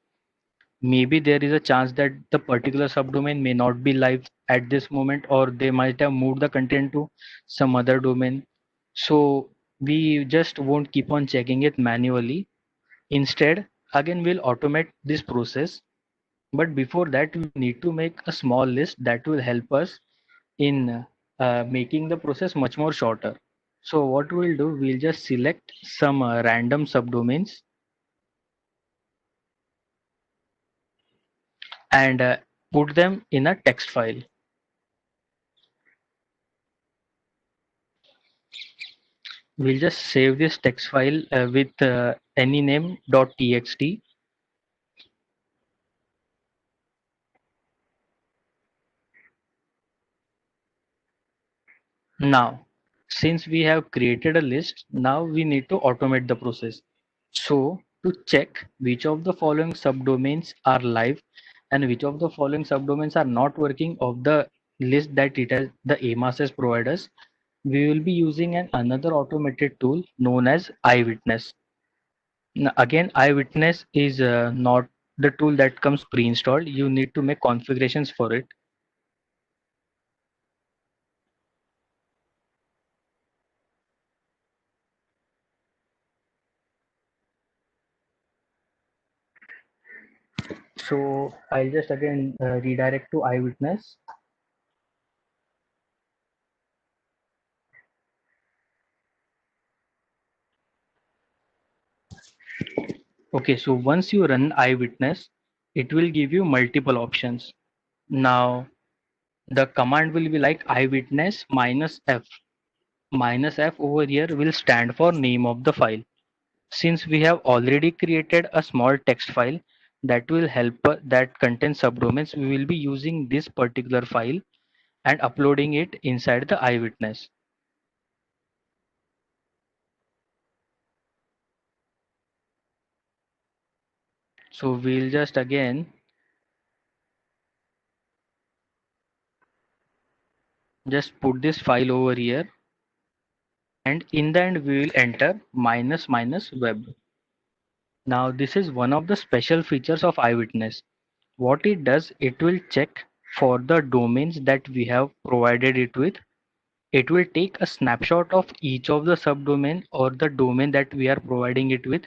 Speaker 4: Maybe there is a chance that the particular subdomain may not be live at this moment, or they might have moved the content to some other domain. So we just won't keep on checking it manually. Instead, again, we'll automate this process. But before that, we need to make a small list that will help us in making the process much more shorter. So what we'll do, we'll just select some random subdomains and put them in a text file. We'll just save this text file with any name.txt. Now, since we have created a list, now we need to automate the process. So to check which of the following subdomains are live and which of the following subdomains are not working of the list that it has the AMAS has provided us, we will be using another automated tool known as Eyewitness. Now, again, Eyewitness is not the tool that comes pre-installed. You need to make configurations for it. So I'll just again redirect to Eyewitness. Okay, so once you run Eyewitness, it will give you multiple options. Now the command will be like eyewitness -f. -f over here will stand for name of the file. Since we have already created a small text file that will help that contains subdomains, we will be using this particular file and uploading it inside the Eyewitness. So we'll just again just put this file over here, and in the end we will enter --web. Now this is one of the special features of Eyewitness. What it does, it will check for the domains that we have provided it with. It will take a snapshot of each of the subdomain or the domain that we are providing it with,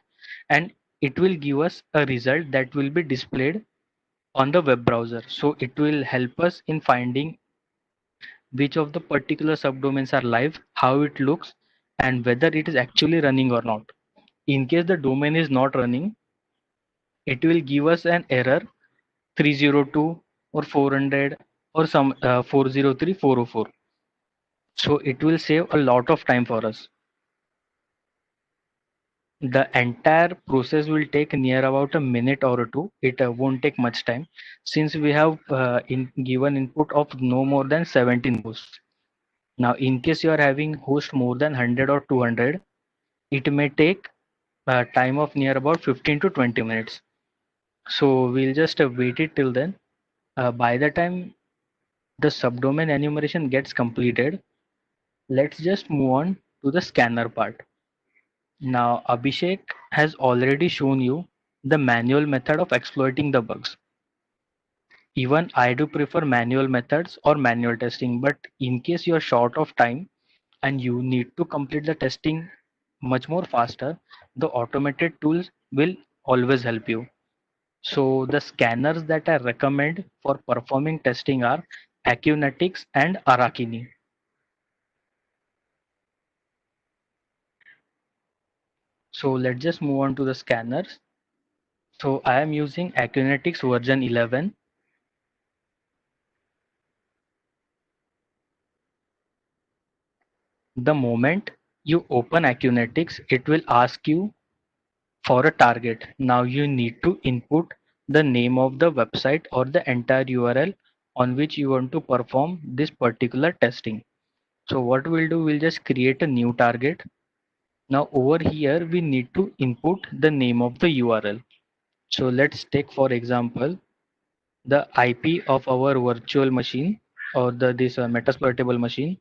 Speaker 4: and it will give us a result that will be displayed on the web browser. So it will help us in finding which of the particular subdomains are live, how it looks, and whether it is actually running or not. In case the domain is not running, it will give us an error 302 or 400 or some 403 404. So it will save a lot of time for us. The entire process will take near about a minute or two. It won't take much time since we have given input of no more than 17 rows. Now, in case you are having host more than 100 or 200, it may take a time of near about 15 to 20 minutes. So we'll just wait it till then. By the time the subdomain enumeration gets completed, let's just move on to the scanner part. Now, Abhishek has already shown you the manual method of exploiting the bugs. Even I do prefer manual methods or manual testing, but in case you are short of time and you need to complete the testing much more faster, the automated tools will always help you. So the scanners that I recommend for performing testing are Acunetics and Arakini. So let's just move on to the scanners. So I am using Acunetics version 11. The moment you open Acunetics, it will ask you for a target. Now you need to input the name of the website or the entire URL on which you want to perform this particular testing. So what we'll do, we'll just create a new target. Now over here, we need to input the name of the URL. So let's take for example, the IP of our virtual machine or this Metasploitable machine.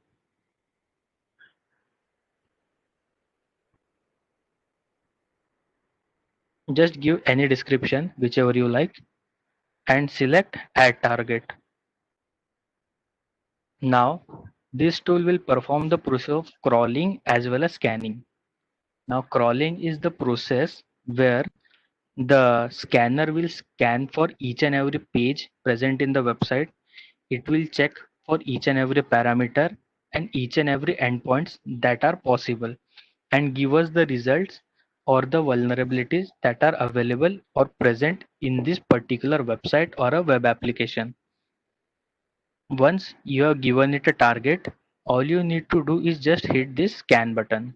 Speaker 4: Just give any description, whichever you like, and select add target. Now, this tool will perform the process of crawling as well as scanning. Now, crawling is the process where the scanner will scan for each and every page present in the website. It will check for each and every parameter and each and every endpoints that are possible and give us the results or the vulnerabilities that are available or present in this particular website or a web application. Once you have given it a target, all you need to do is just hit this scan button.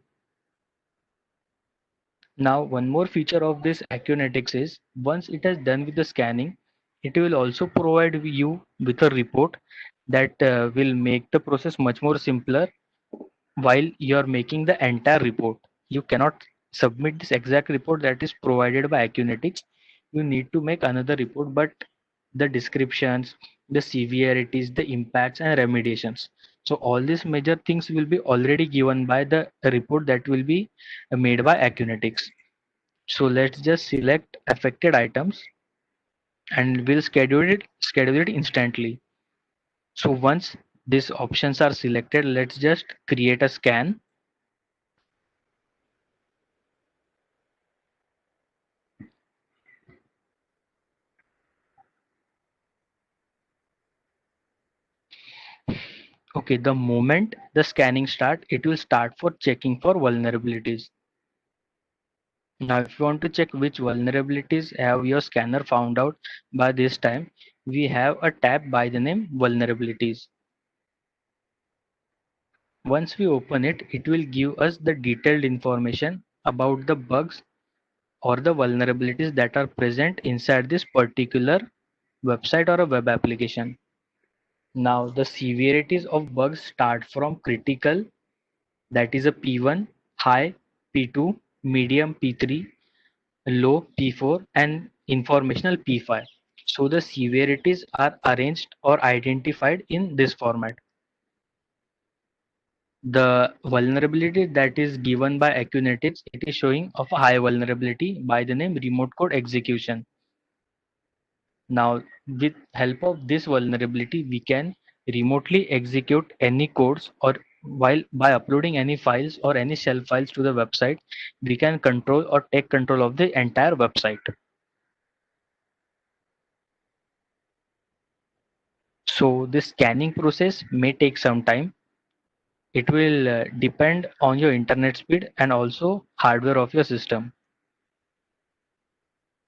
Speaker 4: Now, one more feature of this Acunetics is once it has done with the scanning, it will also provide you with a report that will make the process much more simpler while you are making the entire report. You cannot submit this exact report that is provided by Acunetics. You need to make another report, but the descriptions, the severities, the impacts, and remediations. So all these major things will be already given by the report that will be made by Acunetics. So let's just select affected items and we'll schedule it instantly. So once these options are selected, let's just create a scan. Okay, the moment the scanning start, it will start for checking for vulnerabilities. Now, if you want to check which vulnerabilities have your scanner found out by this time, we have a tab by the name vulnerabilities. Once we open it, it will give us the detailed information about the bugs or the vulnerabilities that are present inside this particular website or a web application. Now, the severities of bugs start from critical, that is a P1, high P2, medium P3, low P4, and informational P5. So the severities are arranged or identified in this format. The vulnerability that is given by Acunetics, it is showing of a high vulnerability by the name remote code execution. Now, with help of this vulnerability, we can remotely execute any codes or while by uploading any files or any shell files to the website, we can control or take control of the entire website. So this scanning process may take some time. It will depend on your internet speed and also hardware of your system.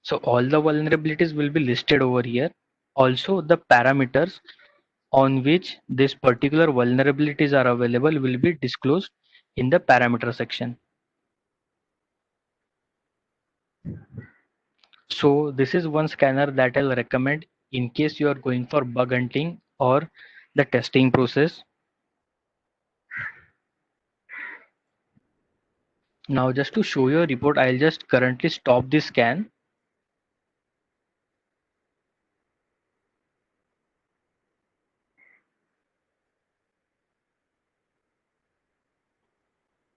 Speaker 4: So all the vulnerabilities will be listed over here. Also the parameters on which this particular vulnerabilities are available will be disclosed in the parameter section. So this is one scanner that I'll recommend in case you are going for bug hunting or the testing process. Now just to show you a report, I'll just currently stop the scan.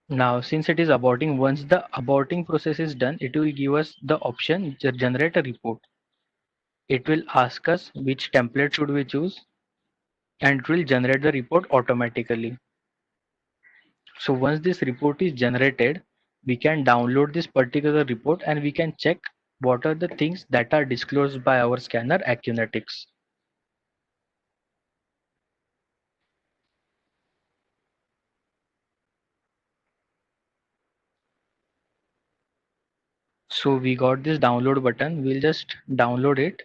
Speaker 4: Now since it is aborting, once the aborting process is done, it will give us the option generate a report. It will ask us which template should we choose, and it will generate the report automatically. So once this report is generated, we can download this particular report and we can check what are the things that are disclosed by our scanner Acunetics. So we got this download button, we'll just download it.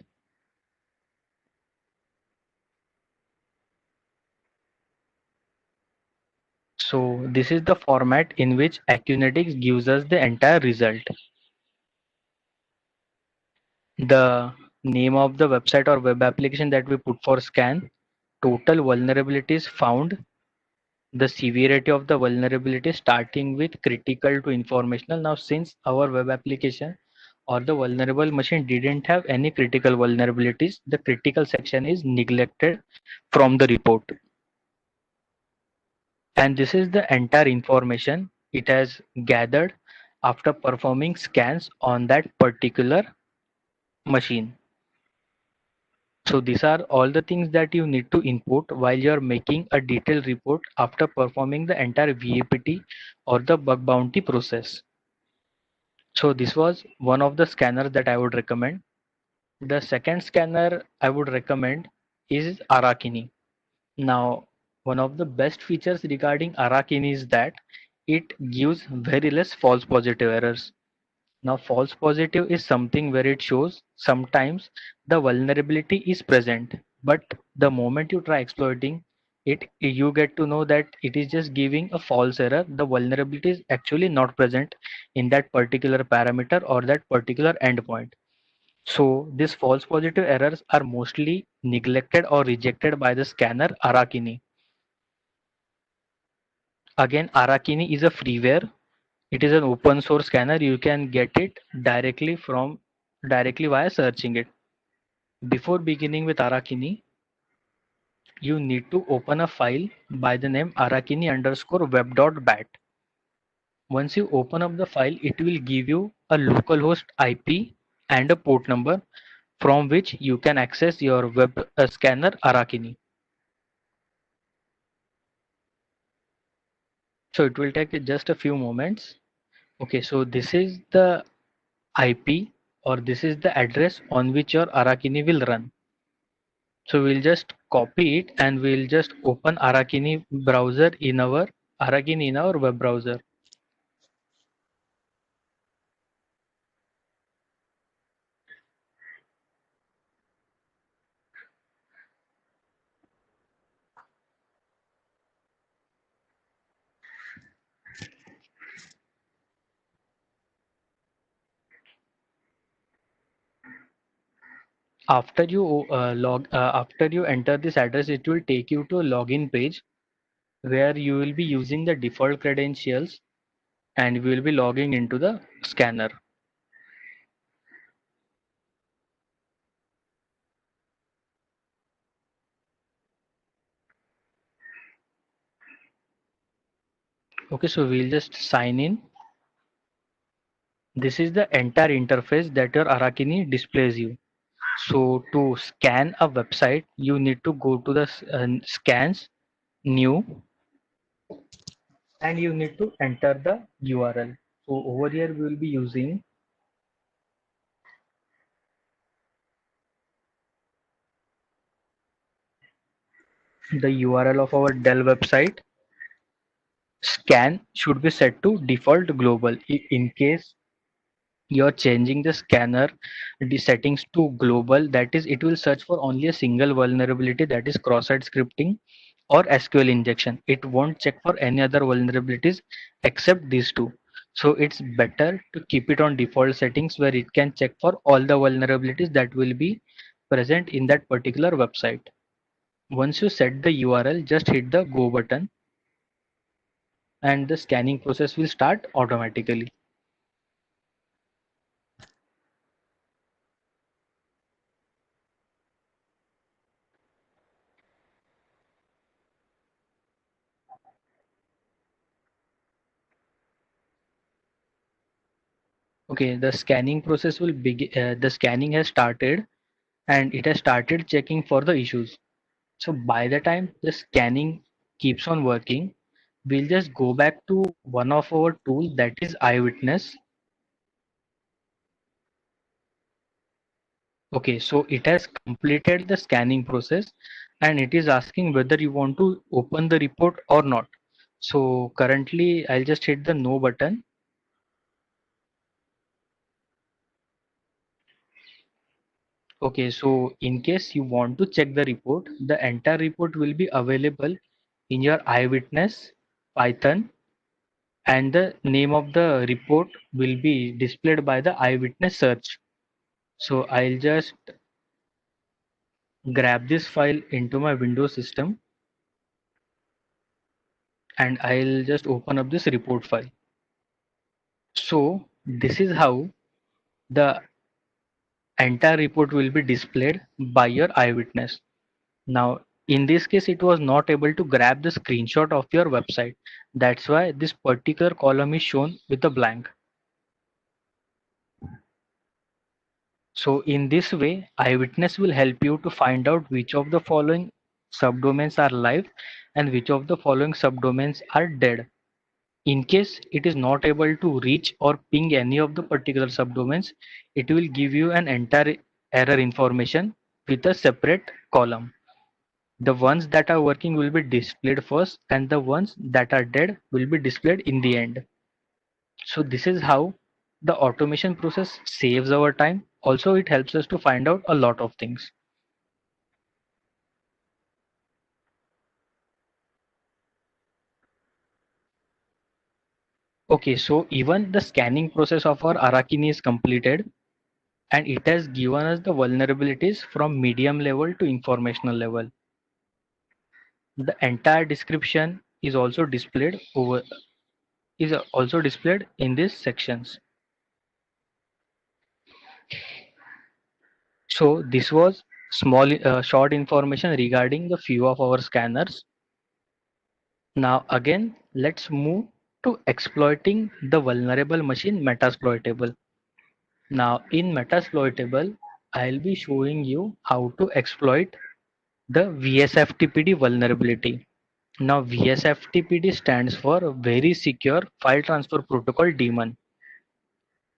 Speaker 4: So this is the format in which Acunetics gives us the entire result. The name of the website or web application that we put for scan, total vulnerabilities found, the severity of the vulnerability starting with critical to informational. Now since our web application or the vulnerable machine didn't have any critical vulnerabilities, the critical section is neglected from the report. And this is the entire information it has gathered after performing scans on that particular machine. So these are all the things that you need to input while you're making a detailed report after performing the entire VAPT or the bug bounty process. So this was one of the scanners that I would recommend. The second scanner I would recommend is Arakini. Now, one of the best features regarding Arakini is that it gives very less false positive errors. Now, false positive is something where it shows sometimes the vulnerability is present, but the moment you try exploiting it, you get to know that it is just giving a false error. The vulnerability is actually not present in that particular parameter or that particular endpoint. So these false positive errors are mostly neglected or rejected by the scanner Arakini. Again, Arakini is a freeware. It is an open source scanner. You can get it directly via searching it. Before beginning with Arakini, you need to open a file by the name arakini_web.bat. Once you open up the file, it will give you a localhost IP and a port number from which you can access your web scanner Arakini. So it will take just a few moments. Okay, so this is the IP or this is the address on which your Arakini will run. So we'll just copy it and we'll just open Arakini browser in our Arakini in our web browser. After you after you enter this address, it will take you to a login page where you will be using the default credentials and we will be logging into the scanner. Okay, so we'll just sign in. This is the entire interface that your Arakini displays you. So to scan a website, you need to go to the scans, new, and you need to enter the URL. So over here we will be using the URL of our Dell website. Scan should be set to default global. In case you're changing the scanner the settings to global, that is it will search for only a single vulnerability, that is cross-site scripting or SQL injection. It won't check for any other vulnerabilities except these two. So it's better to keep it on default settings where it can check for all the vulnerabilities that will be present in that particular website. Once you set the URL, just hit the go button and the scanning process will start automatically. Okay, the scanning process will begin. The scanning has started and it has started checking for the issues. So by the time the scanning keeps on working, we'll just go back to one of our tools, that is Eyewitness. Okay, so it has completed the scanning process and it is asking whether you want to open the report or not. So currently I'll just hit the no button. Okay, so in case you want to check the report, the entire report will be available in your Eyewitness Python, and the name of the report will be displayed by the Eyewitness search. So I'll just grab this file into my Windows system and I'll just open up this report file. So this is how the entire report will be displayed by your Eyewitness. Now, in this case, it was not able to grab the screenshot of your website. That's why this particular column is shown with a blank. So in this way, Eyewitness will help you to find out which of the following subdomains are live and which of the following subdomains are dead. In case it is not able to reach or ping any of the particular subdomains, it will give you an entire error information with a separate column. The ones that are working will be displayed first and the ones that are dead will be displayed in the end. So this is how the automation process saves our time. Also, it helps us to find out a lot of things. Okay, so even the scanning process of our Arakini is completed and it has given us the vulnerabilities from medium level to informational level. The entire description is also displayed in these sections. So this was short information regarding the few of our scanners. Now again, let's move to exploiting the vulnerable machine Metasploitable. Now in Metasploitable, I'll be showing you how to exploit the VSFTPD vulnerability. Now VSFTPD stands for Very Secure File Transfer Protocol daemon.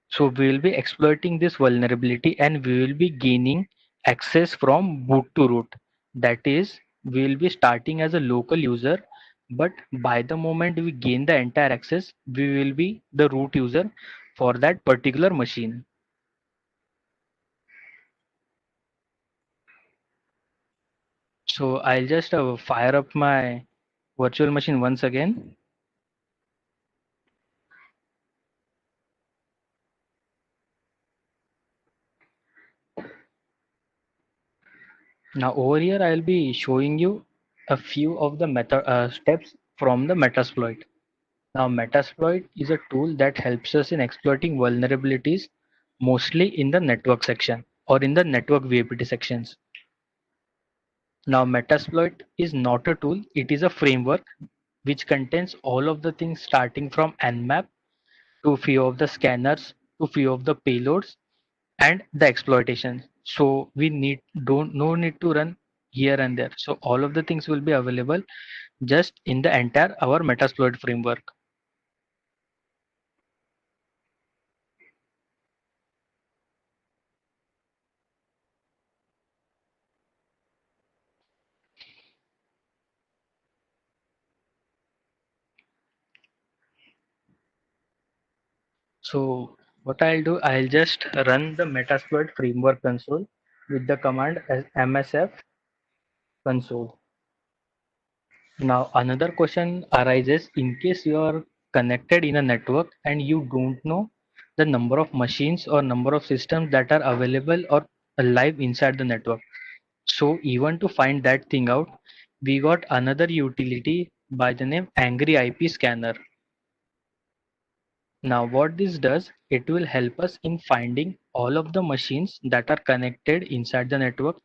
Speaker 4: So we will be exploiting this vulnerability and we will be gaining access from boot to root. That is, we will be starting as a local user, but by the moment we gain the entire access, we will be the root user for that particular machine. So I'll just fire up my virtual machine once again. Now over here, I'll be showing you a few of the steps from the Metasploit. Now, Metasploit is a tool that helps us in exploiting vulnerabilities mostly in the network section or in the network VAPT sections. Now, Metasploit is not a tool, it is a framework which contains all of the things starting from Nmap to few of the scanners to few of the payloads and the exploitation. So we don't no need to run here and there. So all of the things will be available just in the entire our Metasploit framework. So what I'll do, I'll just run the Metasploit framework console with the command as msf console. Now another question arises in case you are connected in a network and you don't know the number of machines or number of systems that are available or alive inside the network. So even to find that thing out, we got another utility by the name Angry IP Scanner. Now what this does, it will help us in finding all of the machines that are connected inside the network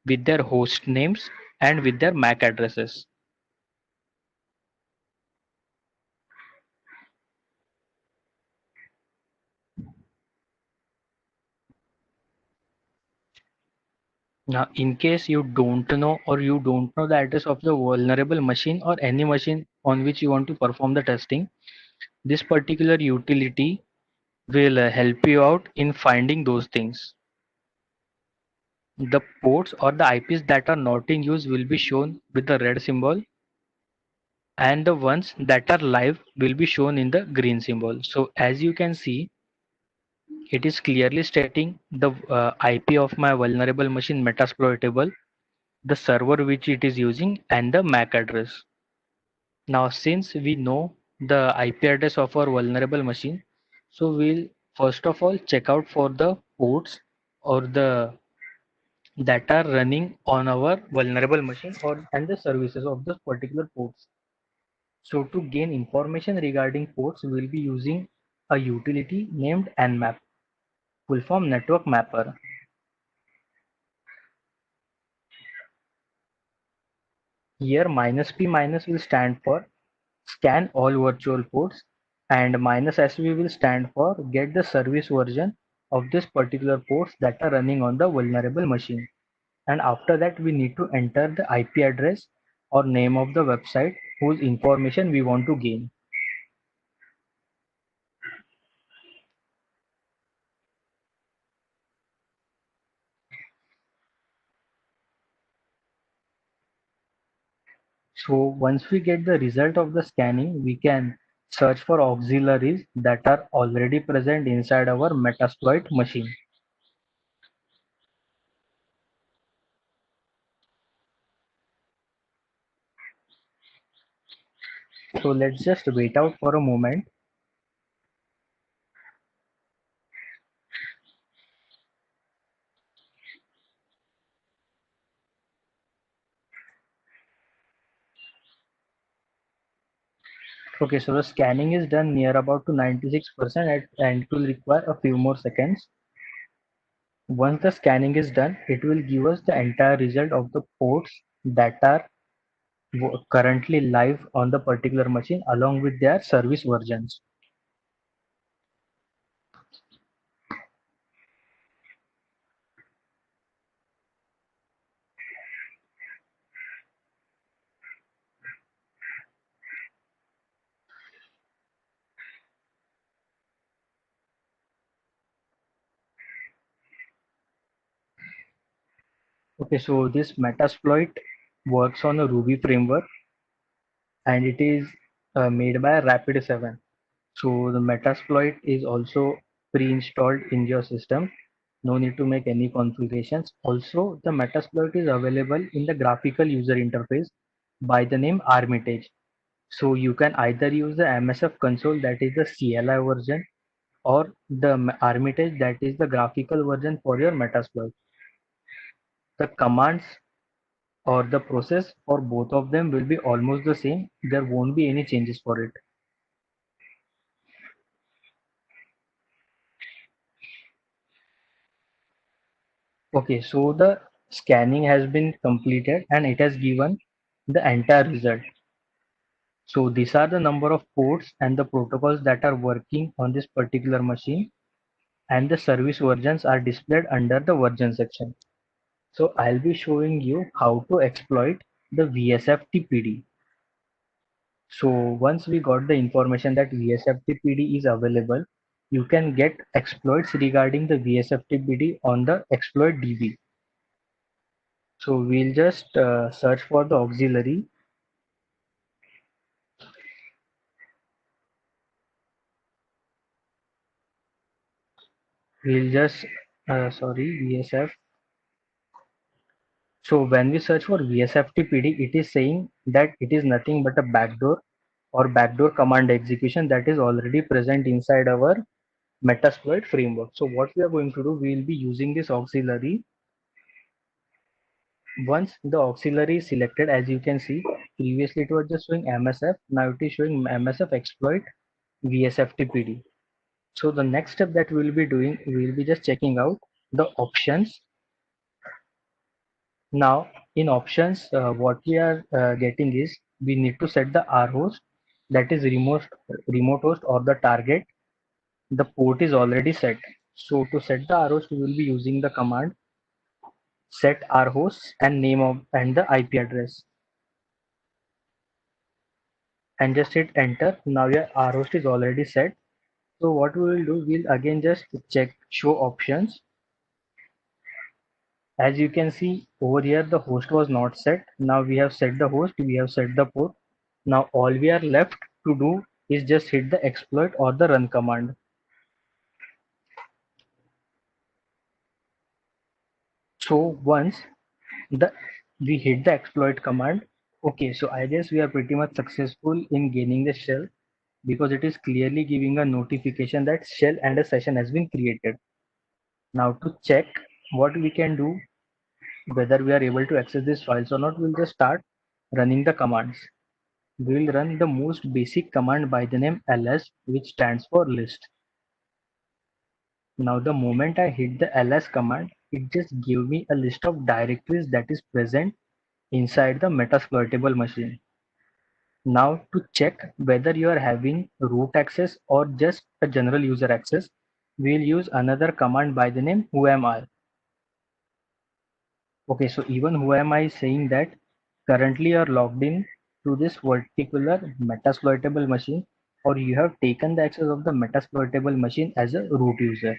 Speaker 4: with their host names and with their MAC addresses. Now, in case you don't know or you don't know the address of the vulnerable machine or any machine on which you want to perform the testing, this particular utility will help you out in finding those things. The ports or the IPs that are not in use will be shown with the red symbol, and the ones that are live will be shown in the green symbol. So as you can see, it is clearly stating the IP of my vulnerable machine Metasploitable, the server which it is using, and the MAC address. Now since we know the IP address of our vulnerable machine, so we'll first of all check out for the ports or the that are running on our vulnerable machine or and the services of those particular ports. So to gain information regarding ports, we will be using a utility named Nmap, full form network mapper. Here -p minus will stand for scan all virtual ports, and -sv will stand for get the service version of this particular ports that are running on the vulnerable machine. And after that we need to enter the IP address or name of the website whose information we want to gain. So once we get the result of the scanning, we can search for auxiliaries that are already present inside our Metasploit machine. So let's just wait out for a moment. Okay, so the scanning is done near about to 96% and it will require a few more seconds. Once the scanning is done, it will give us the entire result of the ports that are currently live on the particular machine along with their service versions. Okay, so this Metasploit works on a Ruby framework and it is made by Rapid7. So the Metasploit is also pre-installed in your system. No need to make any configurations. Also, the Metasploit is available in the graphical user interface by the name Armitage. So you can either use the MSF console, that is the CLI version, or the Armitage, that is the graphical version for your Metasploit. The commands or the process for both of them will be almost the same. There won't be any changes for it. Okay, so the scanning has been completed and it has given the entire result. So these are the number of ports and the protocols that are working on this particular machine, and the service versions are displayed under the version section. So I'll be showing you how to exploit the VSFTPD. So once we got the information that VSFTPD is available, you can get exploits regarding the VSFTPD on the exploit DB. So we'll just search for the auxiliary. We'll just VSF. So when we search for VSFTPD, it is saying that it is nothing but a backdoor or backdoor command execution that is already present inside our Metasploit framework. So what we are going to do, we will be using this auxiliary. Once the auxiliary is selected, as you can see, previously it was just showing MSF, now it is showing MSF exploit VSFTPD. So the next step that we will be doing, we will be just checking out the options. Now in options, what we are getting is we need to set the R host, that is remote host or the target. The port is already set. So to set the R host, we will be using the command set R host and name of and the IP address, and just hit enter. Now your R host is already set. So what we will do, we'll again just check show options. As you can see over here, the host was not set. Now we have set the host, we have set the port. Now all we are left to do is just hit the exploit or the run command. So once the we hit the exploit command, okay, so I guess we are pretty much successful in gaining the shell, because it is clearly giving a notification that shell and a session has been created. Now to check what we can do, whether we are able to access these files or not, we'll just start running the commands. We will run the most basic command by the name ls, which stands for list. Now the moment I hit the ls command, it just gave me a list of directories that is present inside the Metasploitable machine. Now to check whether you are having root access or just a general user access, we'll use another command by the name whoami. Okay, so even whoami is saying that currently you are logged in to this particular Metasploitable machine, or you have taken the access of the Metasploitable machine as a root user.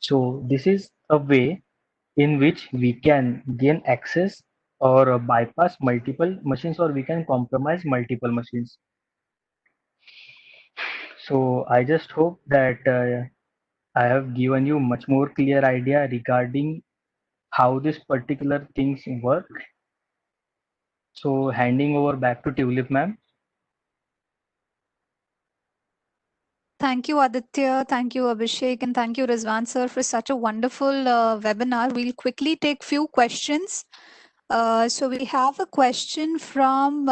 Speaker 4: So this is a way in which we can gain access or bypass multiple machines, or we can compromise multiple machines. So I just hope that I have given you much more clear idea regarding how this particular things work. So handing over back to Tulip ma'am.
Speaker 1: Thank you, Aditya. Thank you, Abhishek, and thank you, Rizwan sir, for such a wonderful webinar. We'll quickly take few questions. So we have a question from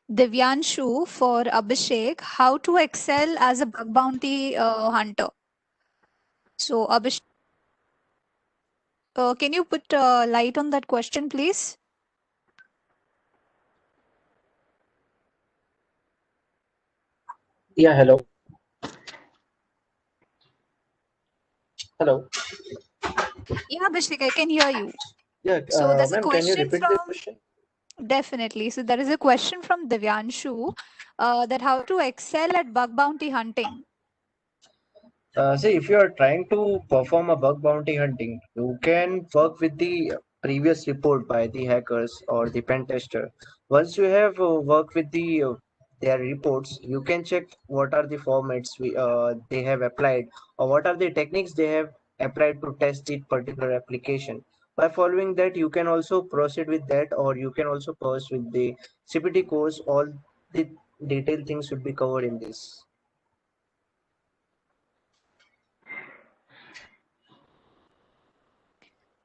Speaker 1: Divyanshu for Abhishek. How to excel as a bug bounty hunter? So Abhishek, can you put light on that question, please?
Speaker 3: Yeah, hello. Hello.
Speaker 1: Yeah, Abhishek, I can hear you.
Speaker 3: Yeah,
Speaker 1: So there's a
Speaker 3: ma'am, can you
Speaker 1: question
Speaker 3: repeat the
Speaker 1: from
Speaker 3: question?
Speaker 1: definitely. So there is a question from Divyanshu that how to excel at bug bounty hunting.
Speaker 3: See, if you are trying to perform a bug bounty hunting, you can work with the previous report by the hackers or the pen tester. Once you have worked with their reports, you can check what are the formats they have applied, or what are the techniques they have applied to test the particular application. By following that, you can also proceed with that, or you can also proceed with the CPT course. All the detailed things should be covered in this.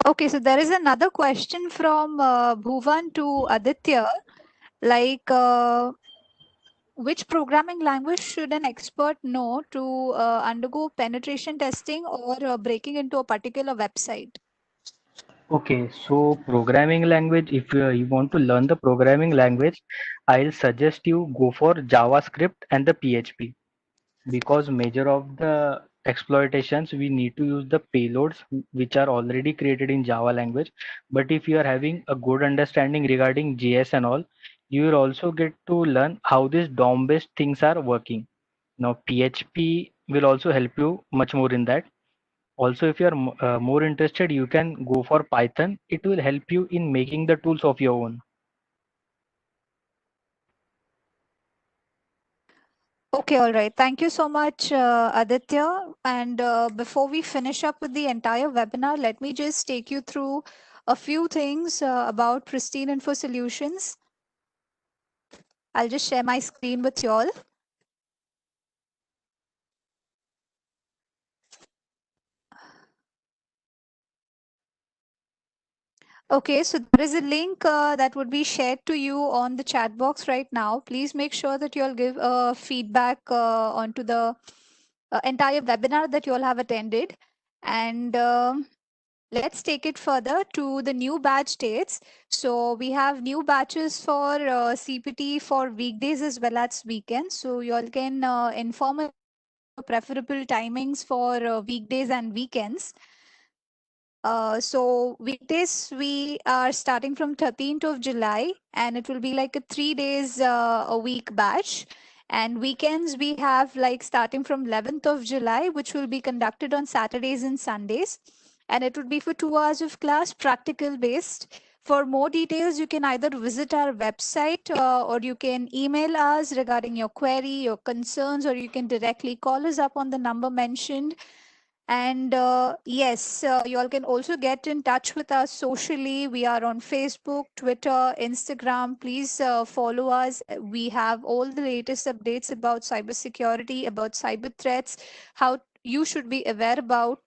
Speaker 1: Okay, so there is another question from Bhuvan to Aditya, like which programming language should an expert know to undergo penetration testing or breaking into a particular website?
Speaker 4: Okay, so programming language, if you want to learn the programming language, I'll suggest you go for JavaScript and the PHP, because major of the exploitations we need to use the payloads which are already created in Java language. But if you are having a good understanding regarding JS and all, you will also get to learn how these DOM based things are working. Now PHP will also help you much more in that. Also, if you are more interested, you can go for Python. It will help you in making the tools of your own.
Speaker 1: Okay, all right. Thank you so much, Aditya. And before we finish up with the entire webinar, let me just take you through a few things about Pristine Info Solutions. I'll just share my screen with you all. Okay, so there is a link that would be shared to you on the chat box right now. Please make sure that you'll give feedback onto the entire webinar that you all have attended. And let's take it further to the new batch dates. So we have new batches for CPT for weekdays as well as weekends. So you all can inform us preferable timings for weekdays and weekends. So weekdays we are starting from 13th of July, and it will be like a 3 days a week batch. And weekends we have like starting from 11th of July, which will be conducted on Saturdays and Sundays, and it would be for 2 hours of class, practical based. For more details, you can either visit our website or you can email us regarding your query, your concerns, or you can directly call us up on the number mentioned. And yes, you all can also get in touch with us socially. We are on Facebook, Twitter, Instagram. Please follow us. We have all the latest updates about cybersecurity, about cyber threats, how you should be aware about,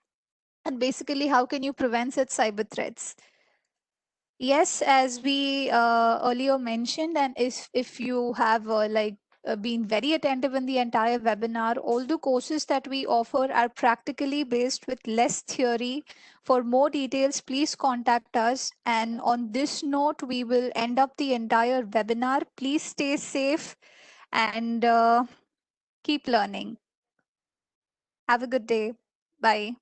Speaker 1: and basically how can you prevent such cyber threats. Yes, as we earlier mentioned, and if you have been very attentive in the entire webinar, all the courses that we offer are practically based with less theory. For more details, please contact us. And on this note, we will end up the entire webinar. Please stay safe and keep learning. Have a good day. Bye.